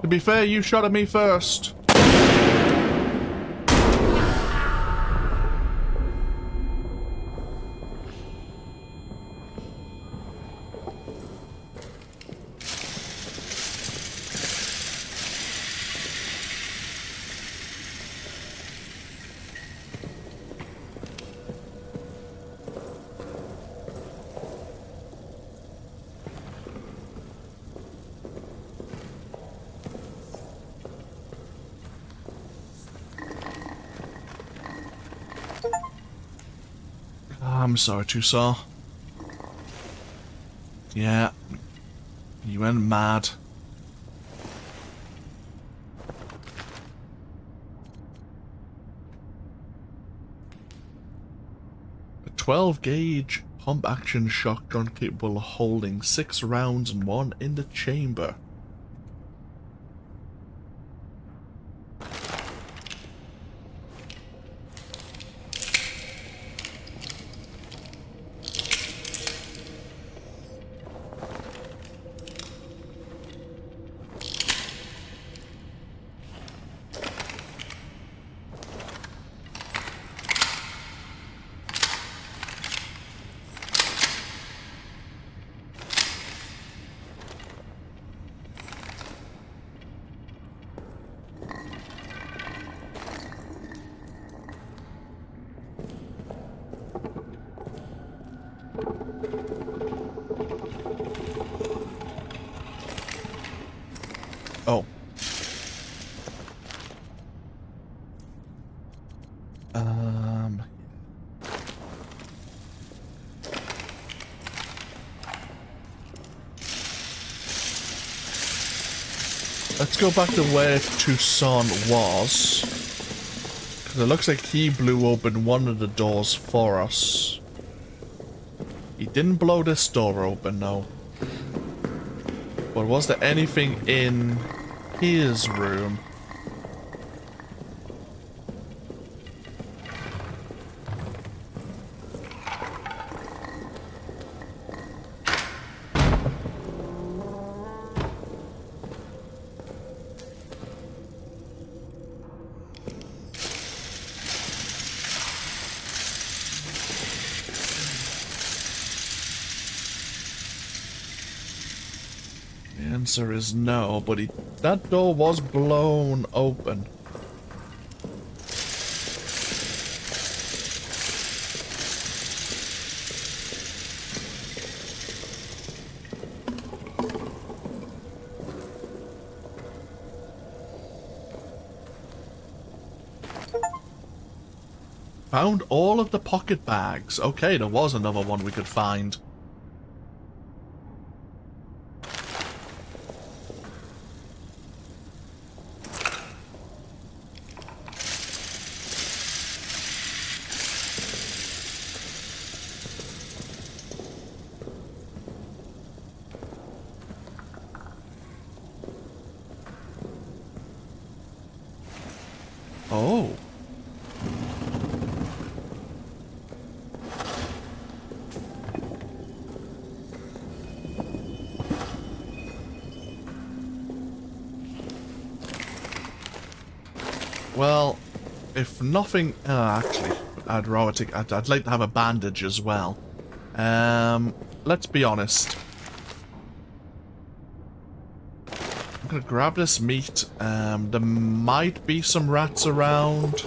To be fair, you shot at me first. I'm sorry, Tusaw. Yeah. You went mad. A 12 gauge pump action shotgun capable of holding 6 rounds and 1 in the chamber. Oh. Let's go back to where Tucson was. Because it looks like he blew open one of the doors for us. He didn't blow this door open, no. But was there anything in his room? The answer is no, but that door was blown open. Found all of the pocket bags. Okay, there was another one we could find. Oh. Well, if nothing... actually, I'd rather take... I'd like to have a bandage as well. Let's be honest. I'm gonna grab this meat. There might be some rats around.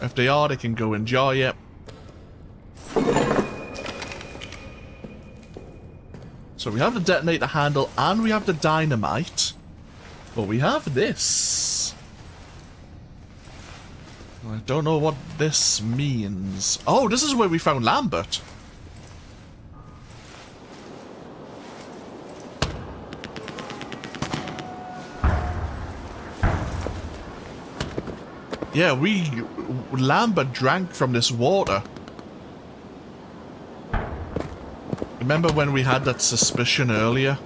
If they are, they can go enjoy it. So we have the detonator handle and we have the dynamite. But we have this. I don't know what this means. Oh, this is where we found Lambert. Yeah, Lambert drank from this water. Remember when we had that suspicion earlier?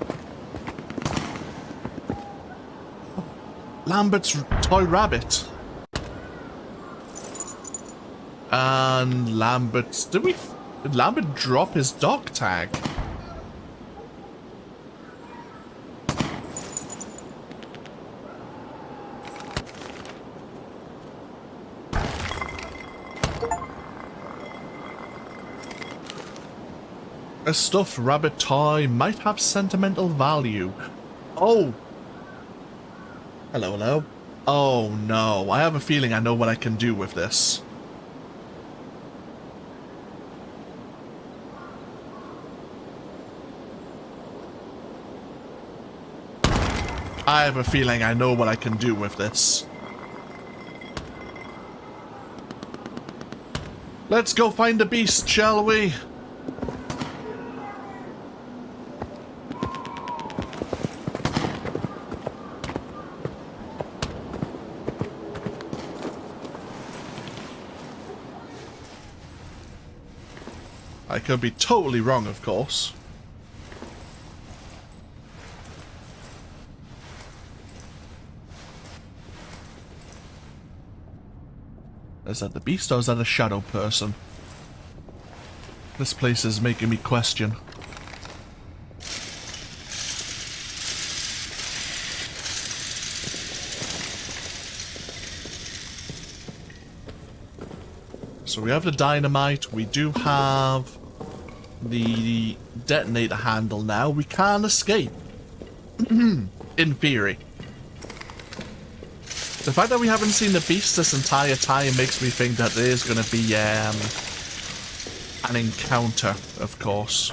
Lambert's toy rabbit. And Lambert's... Did Lambert drop his dog tag? A stuffed rabbit toy might have sentimental value. Oh! Hello, hello. Oh no, I have a feeling I know what I can do with this. I have a feeling I know what I can do with this. Let's go find the beast, shall we? I could be totally wrong, of course. Is that the beast or is that a shadow person? This place is making me question. So we have the dynamite, we do have the detonator handle now. We can escape. In theory. The fact that we haven't seen the beast this entire time makes me think that there is going to be an encounter, of course.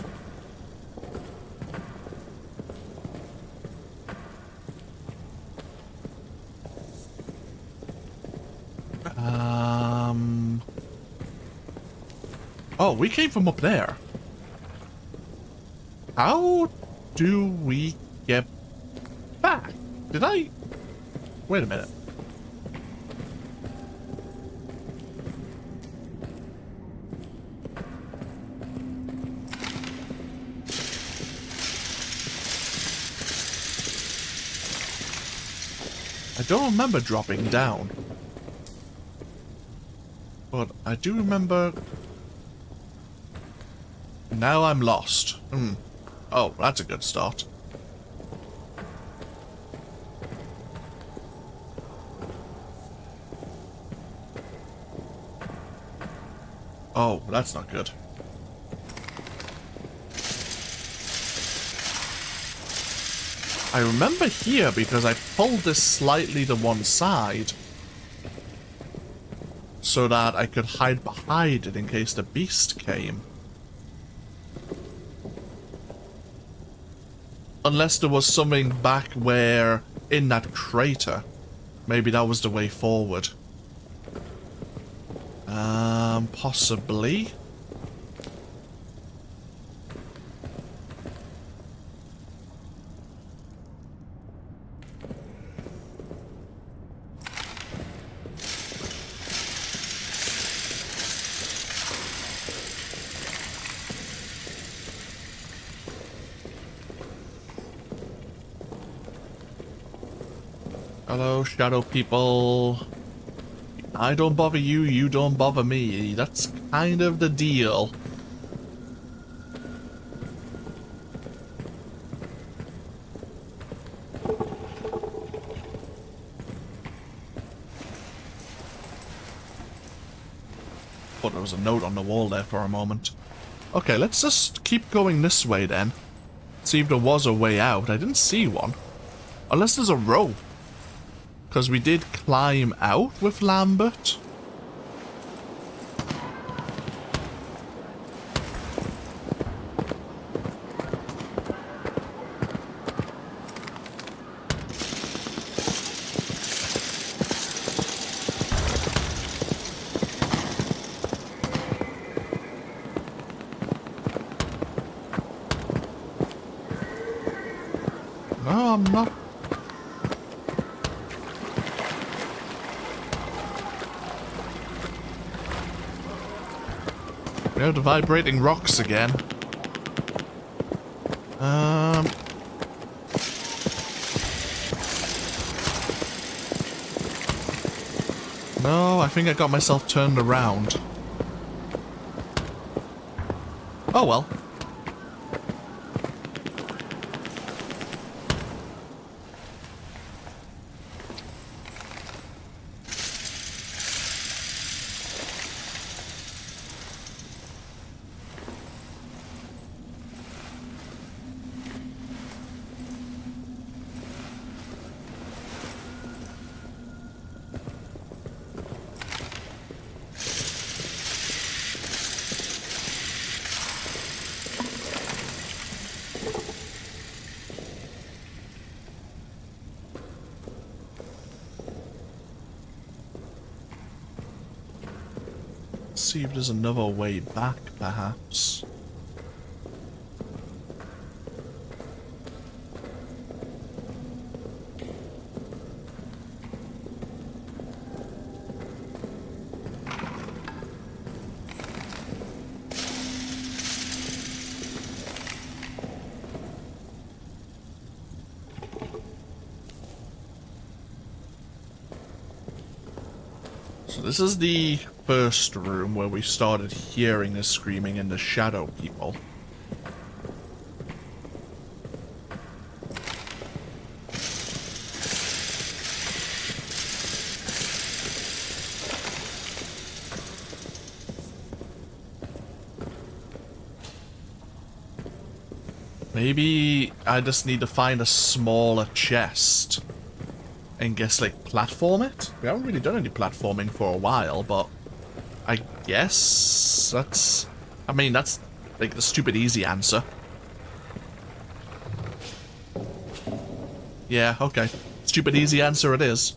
Oh, we came from up there. How do we get back? Did I... Wait a minute. I don't remember dropping down. But I do remember... Now I'm lost. Oh, that's a good start. Oh, that's not good. I remember here because I pulled this slightly to one side so that I could hide behind it in case the beast came. Unless there was something back where, in that crater, maybe that was the way forward. Possibly. Hello, shadow people. I don't bother you, you don't bother me. That's kind of the deal. Thought there was a note on the wall there for a moment. Okay, let's just keep going this way then. See if there was a way out. I didn't see one. Unless there's a rope. Because we did climb out with Lambert. No, I'm not. No, the vibrating rocks again. No, I think I got myself turned around. Oh well. See if there's another way back, perhaps. So this is the first room where we started hearing the screaming and the shadow people. Maybe I just need to find a smaller chest and guess, like, platform it? We haven't really done any platforming for a while, but I guess that's... I mean, that's, like, the stupid easy answer. Yeah, okay. Stupid easy answer it is.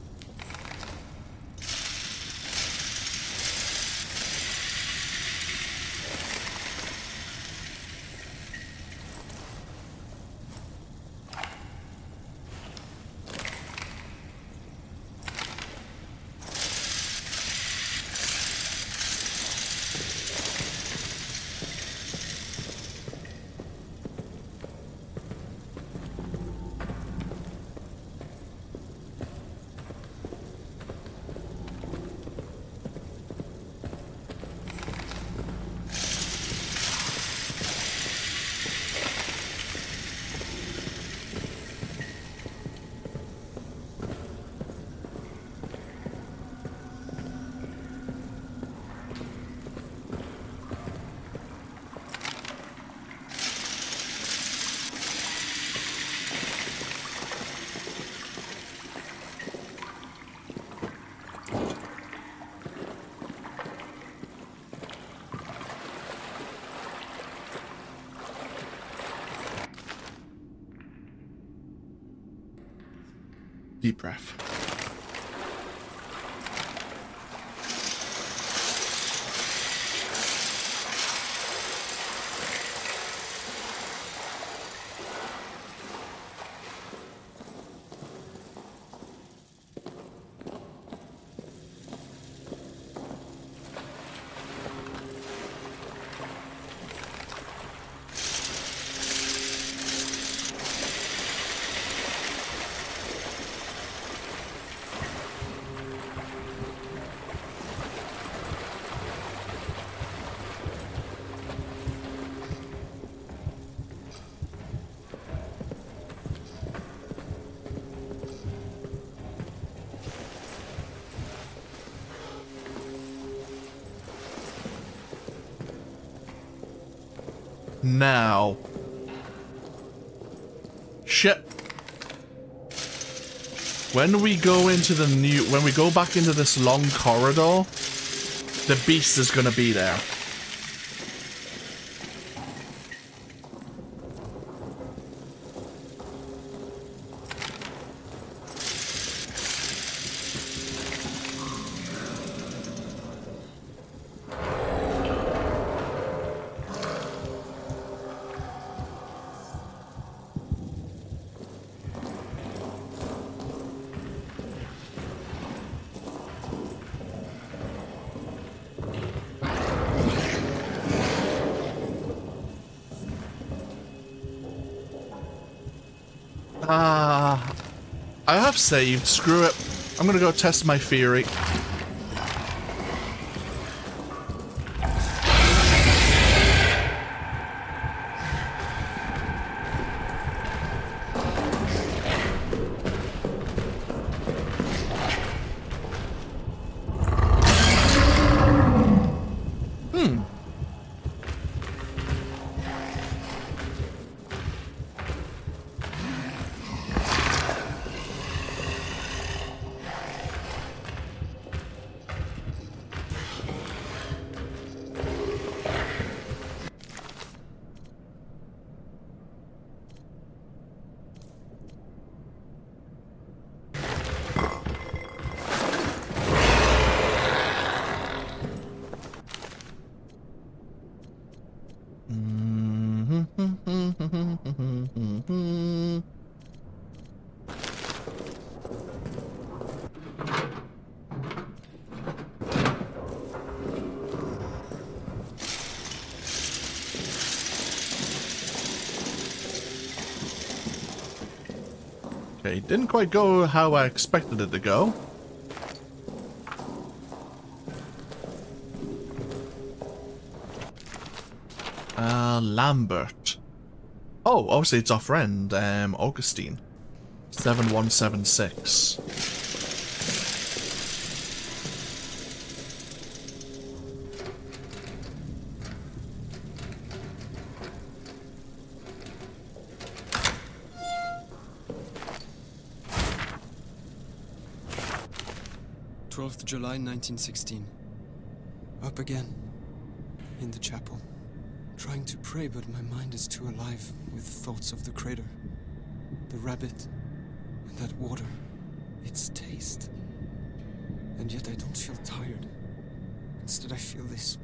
Deep breath. Now. Shit. When we go back into this long corridor, the beast is gonna be there. I have saved. Screw it. I'm gonna go test my theory. Okay, didn't quite go how I expected it to go. Lambert. Oh, obviously it's our friend, Augustine. 7176. July 1916. Up again. In the chapel. Trying to pray, but my mind is too alive with thoughts of the crater. The rabbit. And that water. Its taste. And yet I don't feel tired. Instead I feel this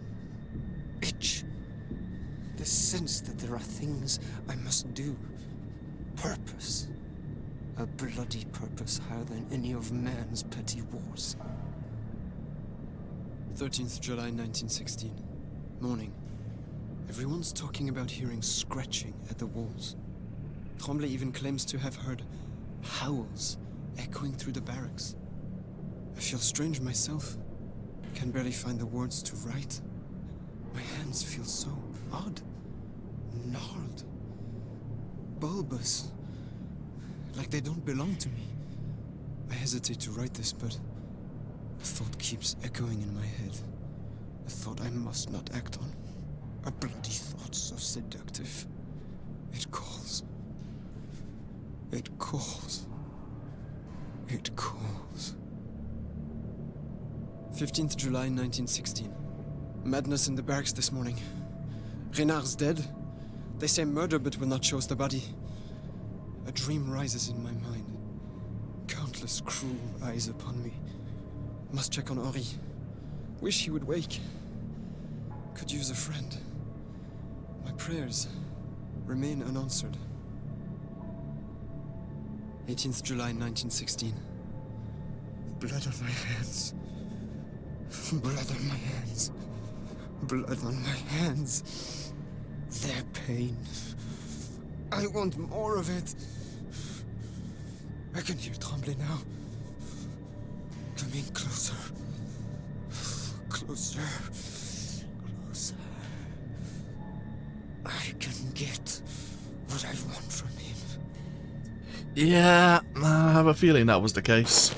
itch. This sense that there are things I must do. Purpose. A bloody purpose higher than any of man's petty wars. 13th July 1916. Morning. Everyone's talking about hearing scratching at the walls. Tremblay even claims to have heard howls echoing through the barracks. I feel strange myself. Can barely find the words to write. My hands feel so odd. Gnarled. Bulbous. Like they don't belong to me. I hesitate to write this, but a thought keeps echoing in my head. A thought I must not act on. A bloody thought so seductive. It calls. It calls. It calls. 15th July 1916. Madness in the barracks this morning. Renard's dead. They say murder but will not show us the body. A dream rises in my mind. Countless cruel eyes upon me. Must check on Henri. Wish he would wake. Could use a friend. My prayers remain unanswered. 18th July 1916. Blood on my hands. Blood on my hands. Blood on my hands. Their pain. I want more of it. I can hear Tremblay now. Coming closer. Closer. Closer. I can get what I want from him. Yeah, I have a feeling that was the case.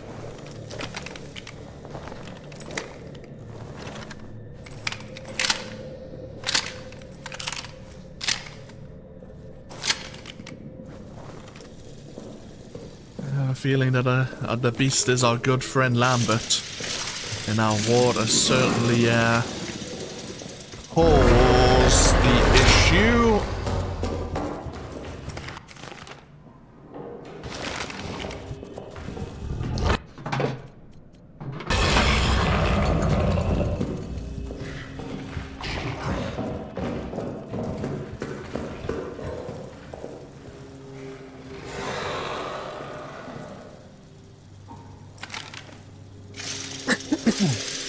feeling that the beast is our good friend Lambert. And our water certainly holds the issue.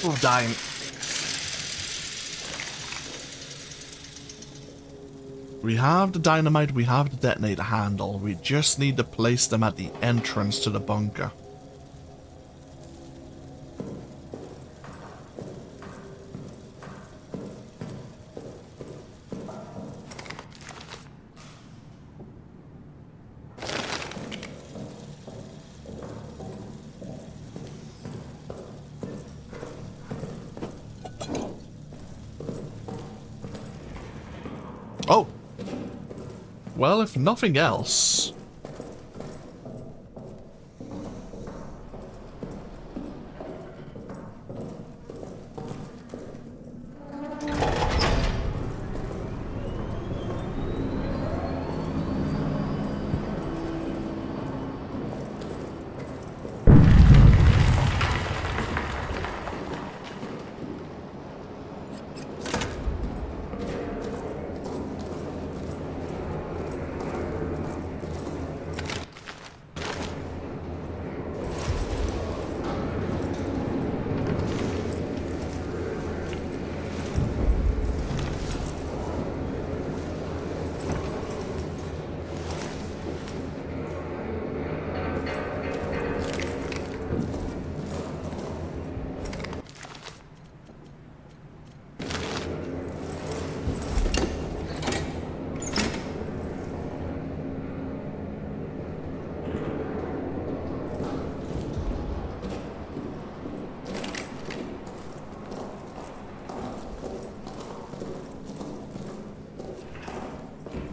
Oh, dying. We have the dynamite, we have the detonator handle. We just need to place them at the entrance to the bunker. Oh! Well, if nothing else...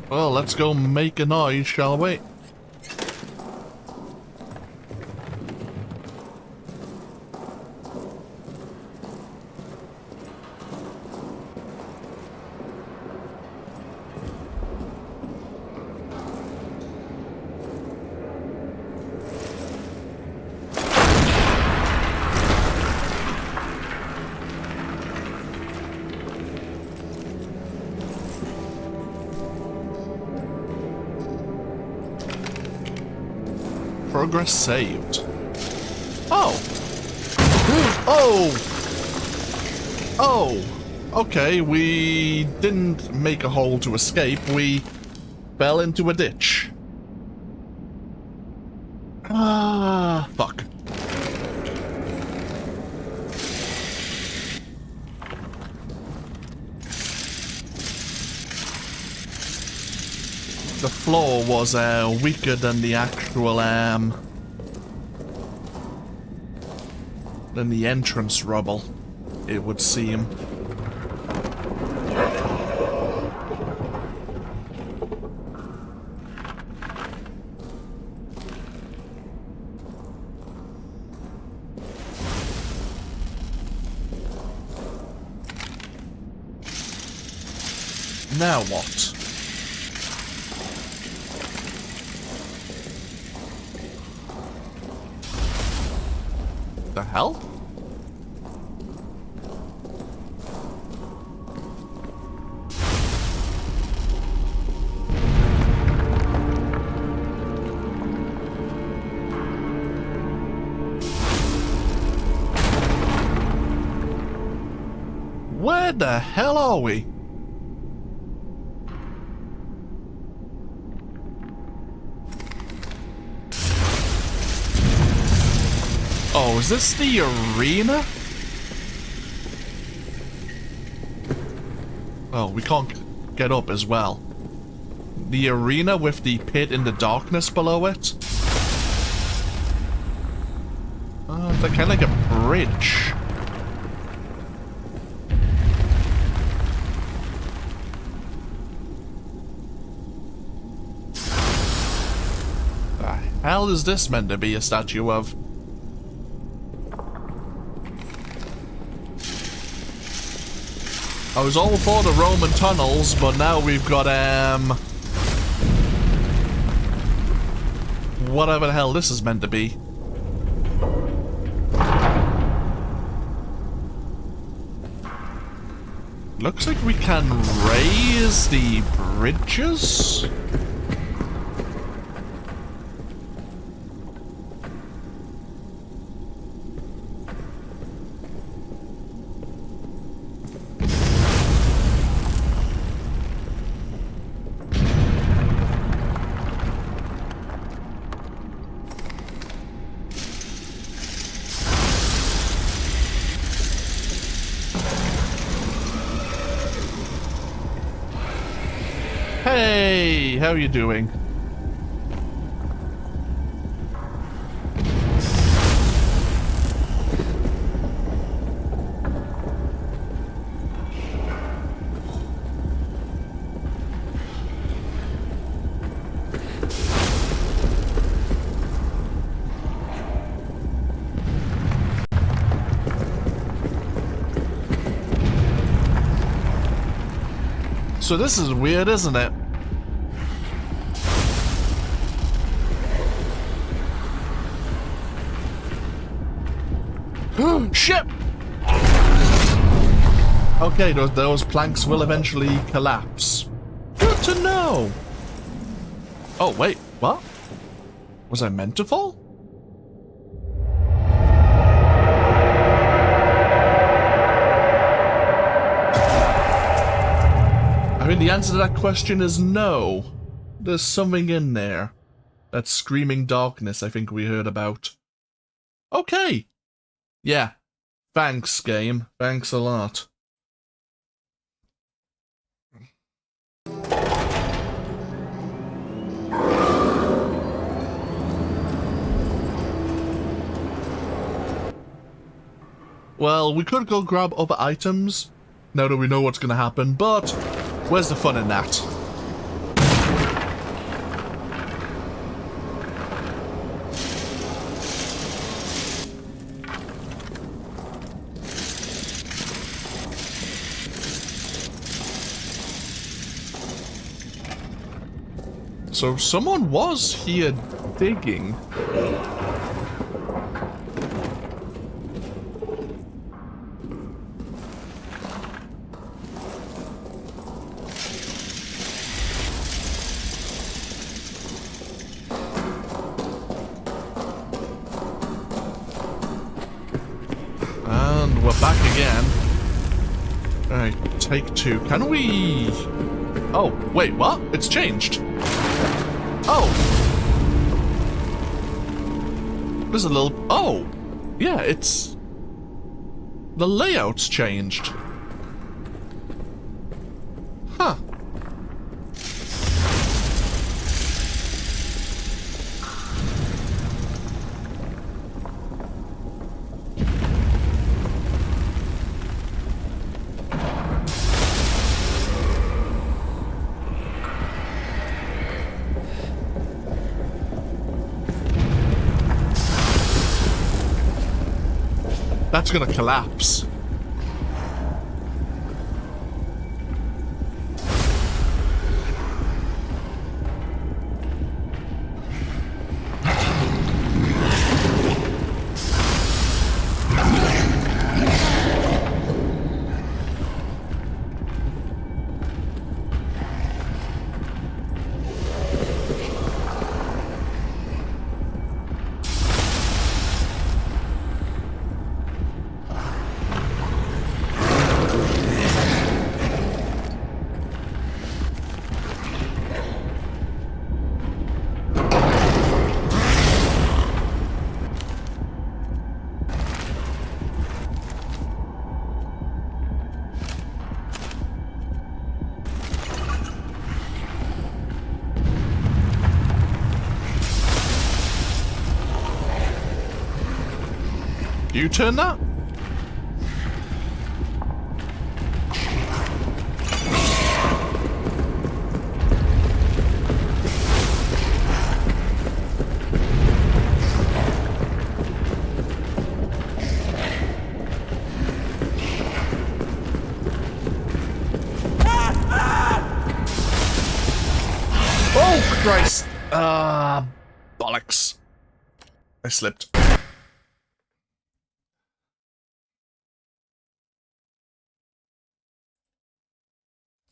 Well, let's go make a noise, shall we? Progress saved. Oh! Oh! Oh! Okay, we didn't make a hole to escape, we fell into a ditch. Ah, fuck. The floor was weaker than the actual than the entrance rubble, it would seem. Now what? The hell? Where the hell are we? Oh, is this the arena? Oh, we can't get up as well. The arena with the pit in the darkness below it? They're kind of like a bridge. The hell is this meant to be a statue of? I was all for the Roman tunnels, but now we've got, whatever the hell this is meant to be. Looks like we can raise the bridges? Hey, how are you doing? So this is weird, isn't it? Shit! Okay, those planks will eventually collapse. Good to know! Oh, wait, what? Was I meant to fall? I mean, the answer to that question is no. There's something in there. That screaming darkness I think we heard about. Okay. Yeah. Thanks, game. Thanks a lot. Well, we could go grab other items, now that we know what's gonna happen, but where's the fun in that? So someone was here digging. And we're back again. Alright, take two. Can we... Oh, wait, what? It's changed. Oh! There's a little... Oh! Yeah, it's... The layout's changed. Huh. That's gonna collapse. You turn that? Christ! Bollocks. I slipped.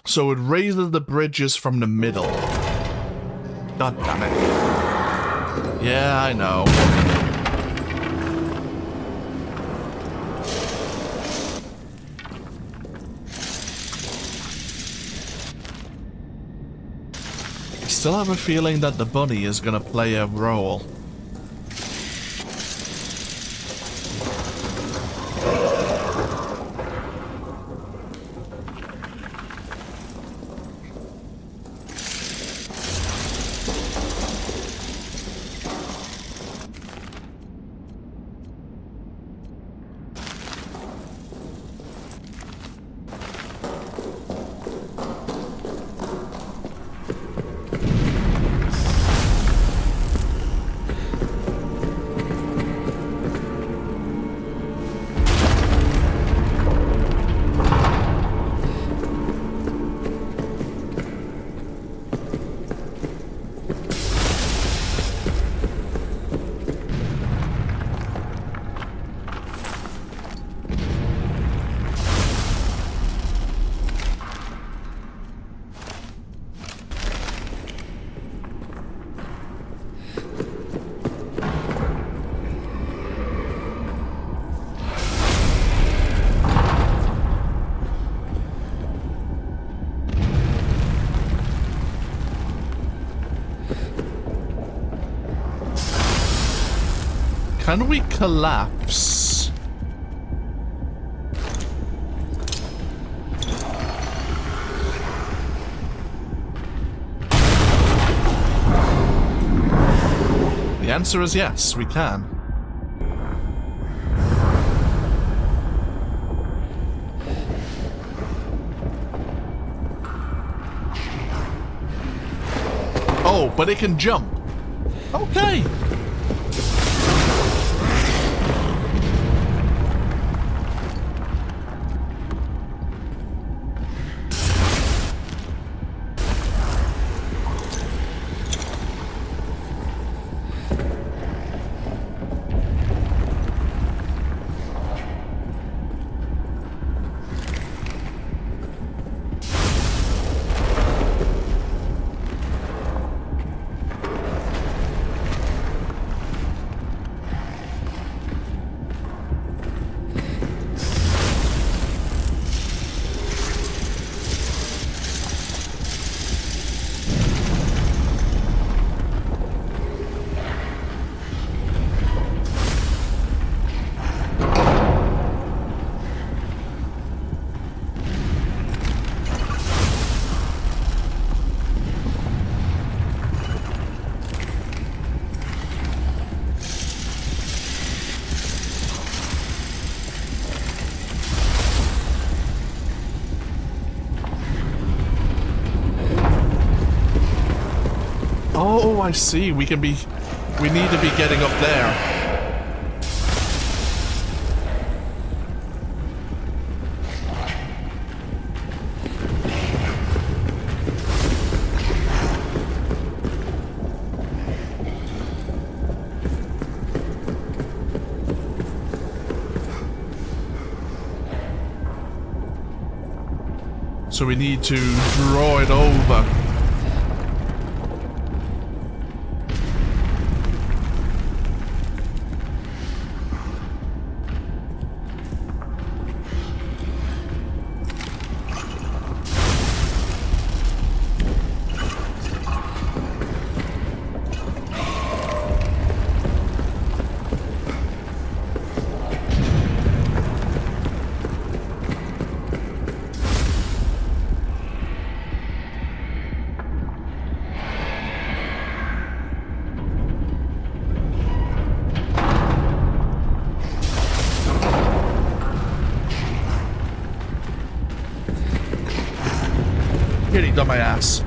So it raises the bridges from the middle. God damn it. Yeah, I know. I still have a feeling that the bunny is gonna play a role. Can we collapse? The answer is yes, we can. Oh, but it can jump. Okay. Oh, I see. We need to be getting up there. So we need to draw it over. Getting on my ass.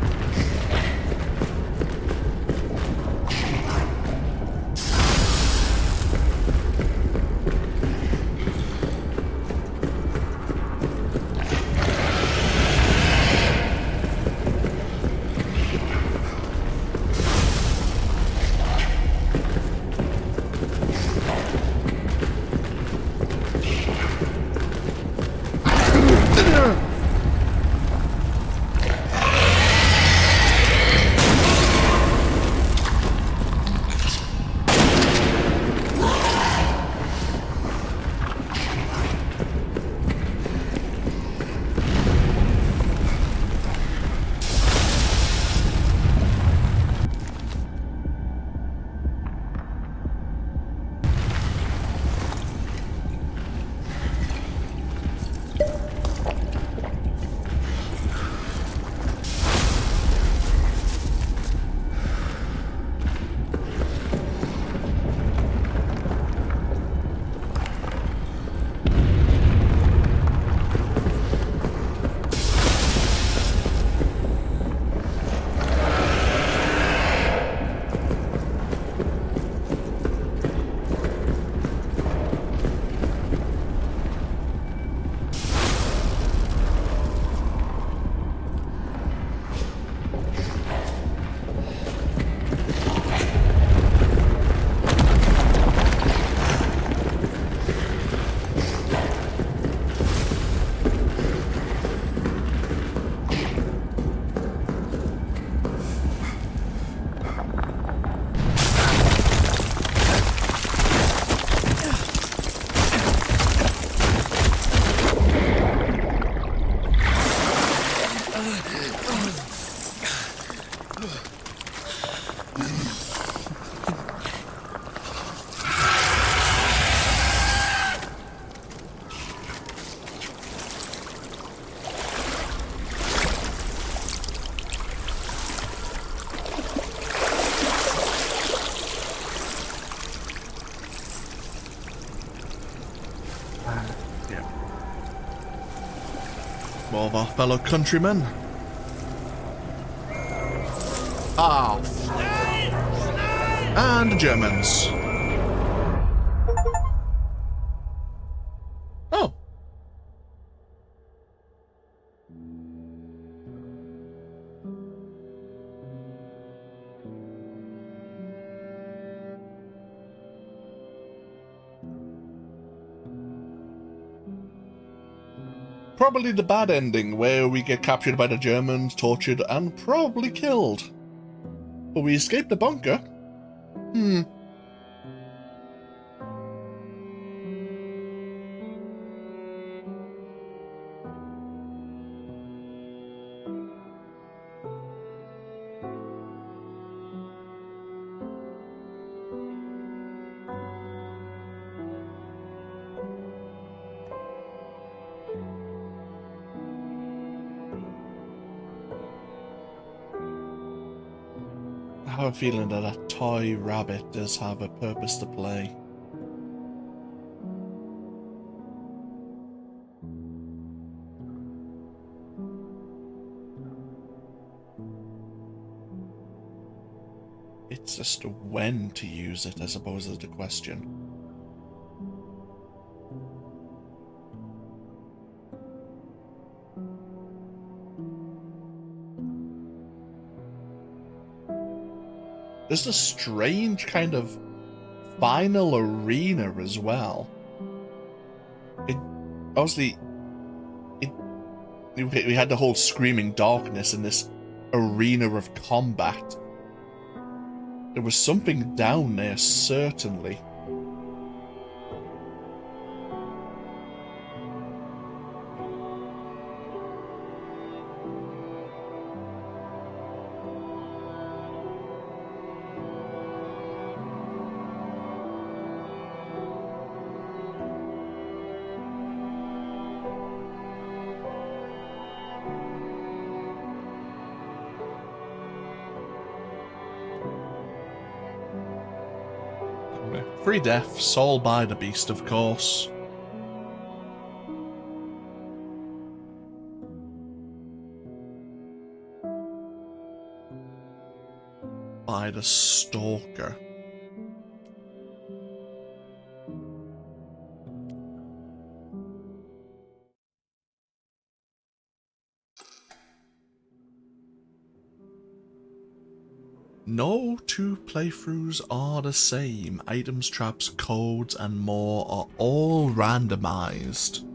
More of our fellow countrymen. Ah, and the Germans. Oh. Probably the bad ending, where we get captured by the Germans, tortured, and probably killed. But we escaped the bunker. I have a feeling that that toy rabbit does have a purpose to play. It's just when to use it, I suppose, is the question. There's a strange kind of final arena as well. It obviously we had the whole screaming darkness in this arena of combat. There was something down there, certainly. Free deaths, all by the beast, of course. By the stalker. No two playthroughs are the same. Items, traps, codes, and more are all randomized.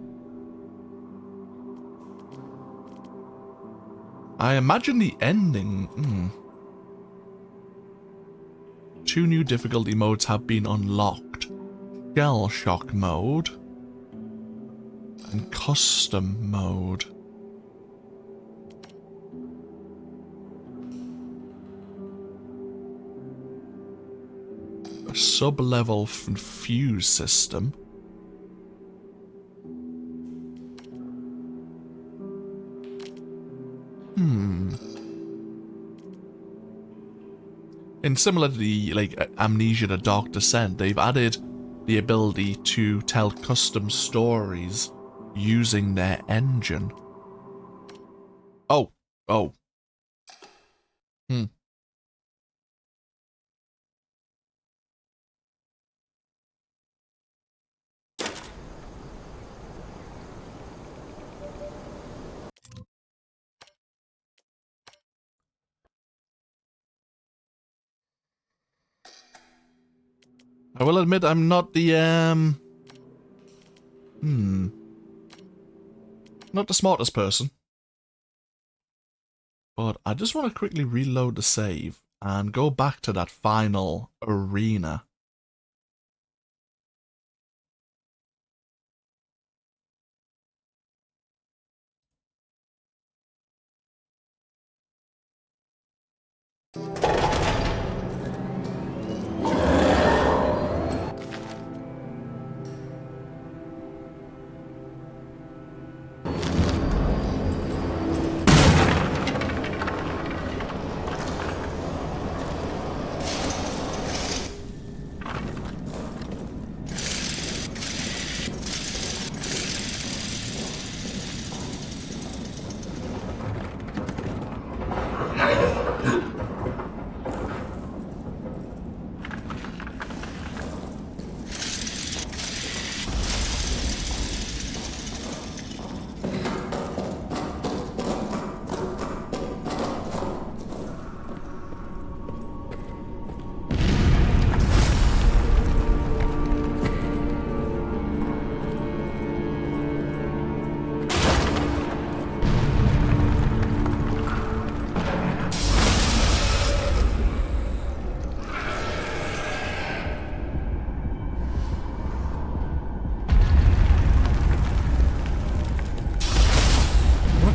I imagine the ending... Two new difficulty modes have been unlocked. Shell Shock mode and Custom mode. A sub-level fuse system. And similar to the Amnesia: The Dark Descent, they've added the ability to tell custom stories using their engine. Oh. I will admit I'm not the, not the smartest person. But I just want to quickly reload the save and go back to that final arena.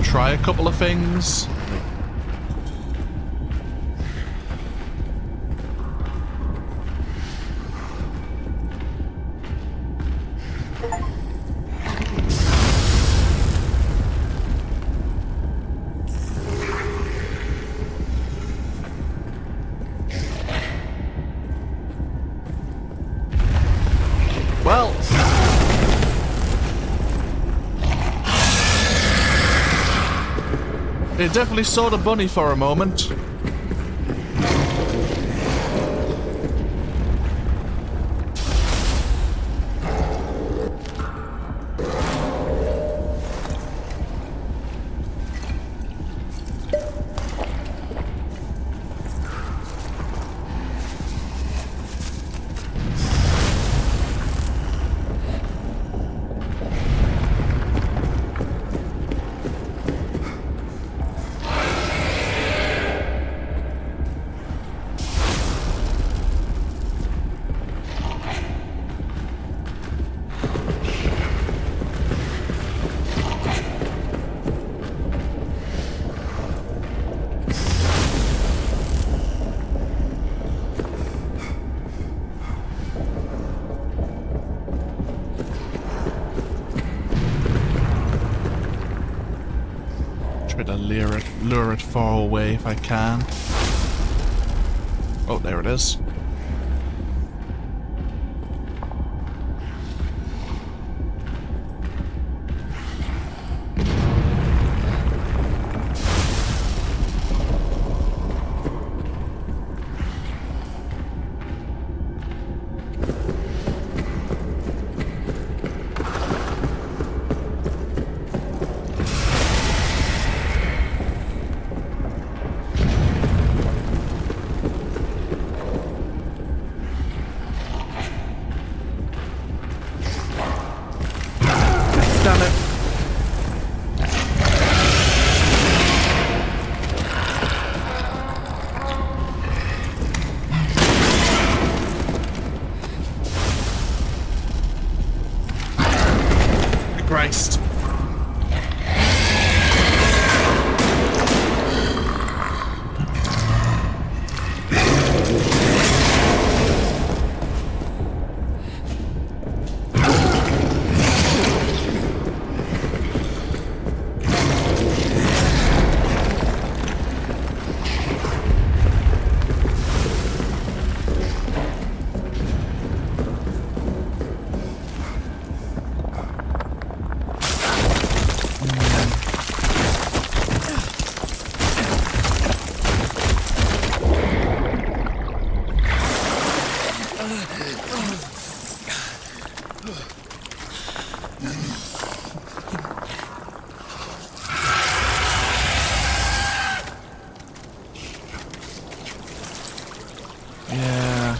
try a couple of things. Well, it definitely saw the bunny for a moment. Try to lure it far away if I can. Oh, there it is. Damn it. Christ. Yeah.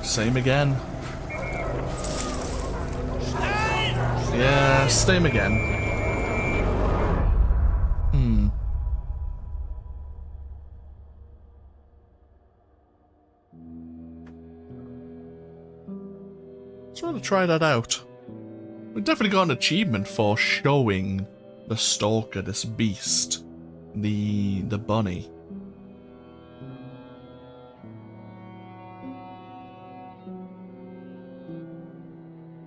Same again. Yeah, same again. Just want to try that out. We definitely got an achievement for showing the stalker, this beast, the bunny.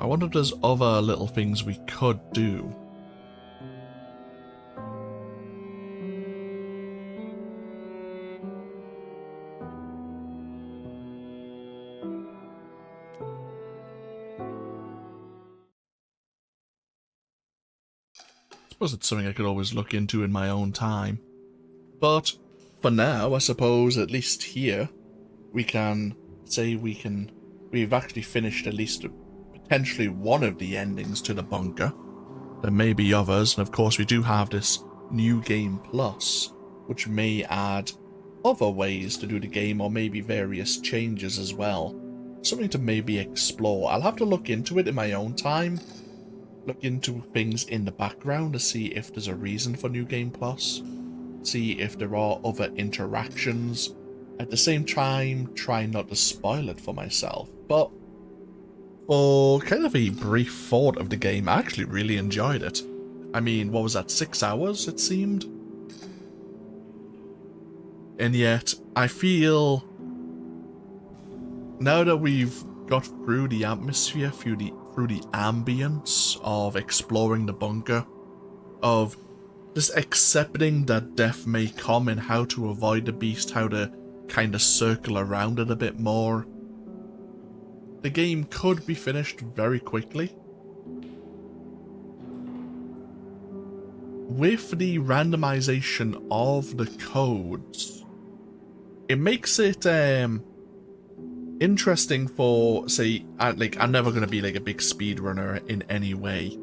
I wonder if there's other little things we could do. I suppose it's something I could always look into in my own time. But for now, I suppose at least here we can say we've actually finished at least potentially one of the endings to the bunker. There may be others, and of course we do have this New Game Plus, which may add other ways to do the game, or maybe various changes as well. Something to maybe explore. I'll have to look into it in my own time, look into things in the background to see if there's a reason for New Game Plus, see if there are other interactions. At the same time, try not to spoil it for myself. But for kind of a brief thought of the game, I actually really enjoyed it. I mean, what was that, 6 hours it seemed? And yet, I feel now that we've got through the atmosphere, through the ambience of exploring the bunker, of just accepting that death may come and how to avoid the beast, how to kind of circle around it a bit more, the game could be finished very quickly. With the randomization of the codes, it makes it interesting for, say, I'm never going to be like a big speedrunner in any way,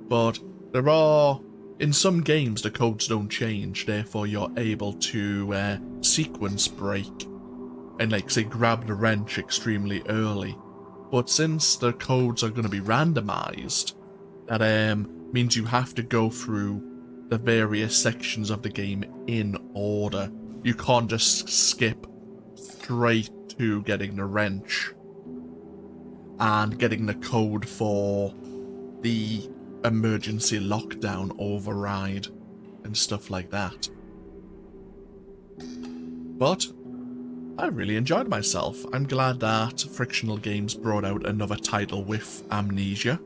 but there are, in some games the codes don't change, therefore you're able to sequence break and, like, say, grab the wrench extremely early. But since the codes are going to be randomized, that means you have to go through the various sections of the game in order. You can't just skip straight to getting the wrench and getting the code for the emergency lockdown override and stuff like that. But I really enjoyed myself. I'm glad that Frictional Games brought out another title with Amnesia,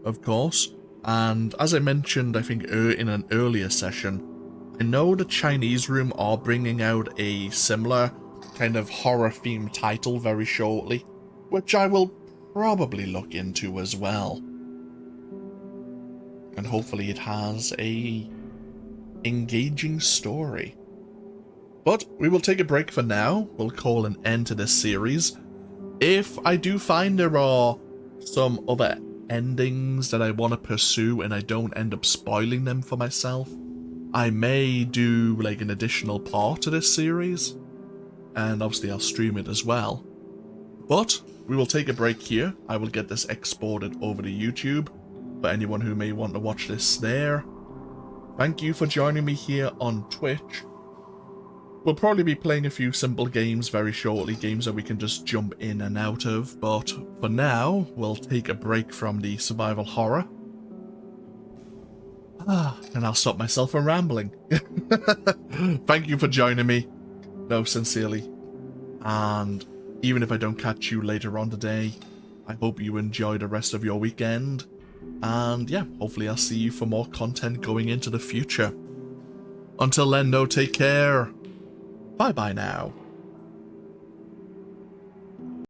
of course. And as I mentioned, I think in an earlier session, I know the Chinese Room are bringing out a similar kind of horror-themed title very shortly, which I will probably look into as well. And hopefully it has a engaging story. But we will take a break for now. We'll call an end to this series. If I do find there are some other endings that I want to pursue and I don't end up spoiling them for myself, I may do like an additional part to this series, and obviously I'll stream it as well. But we will take a break here. I will get this exported over to YouTube for anyone who may want to watch this there. Thank you for joining me here on Twitch. We'll probably be playing a few simple games very shortly, games that we can just jump in and out of, but for now, we'll take a break from the survival horror. And I'll stop myself from rambling. Thank you for joining me. No, sincerely. And even if I don't catch you later on today, I hope you enjoy the rest of your weekend. And yeah, hopefully I'll see you for more content going into the future. Until then, no, take care. Bye-bye now.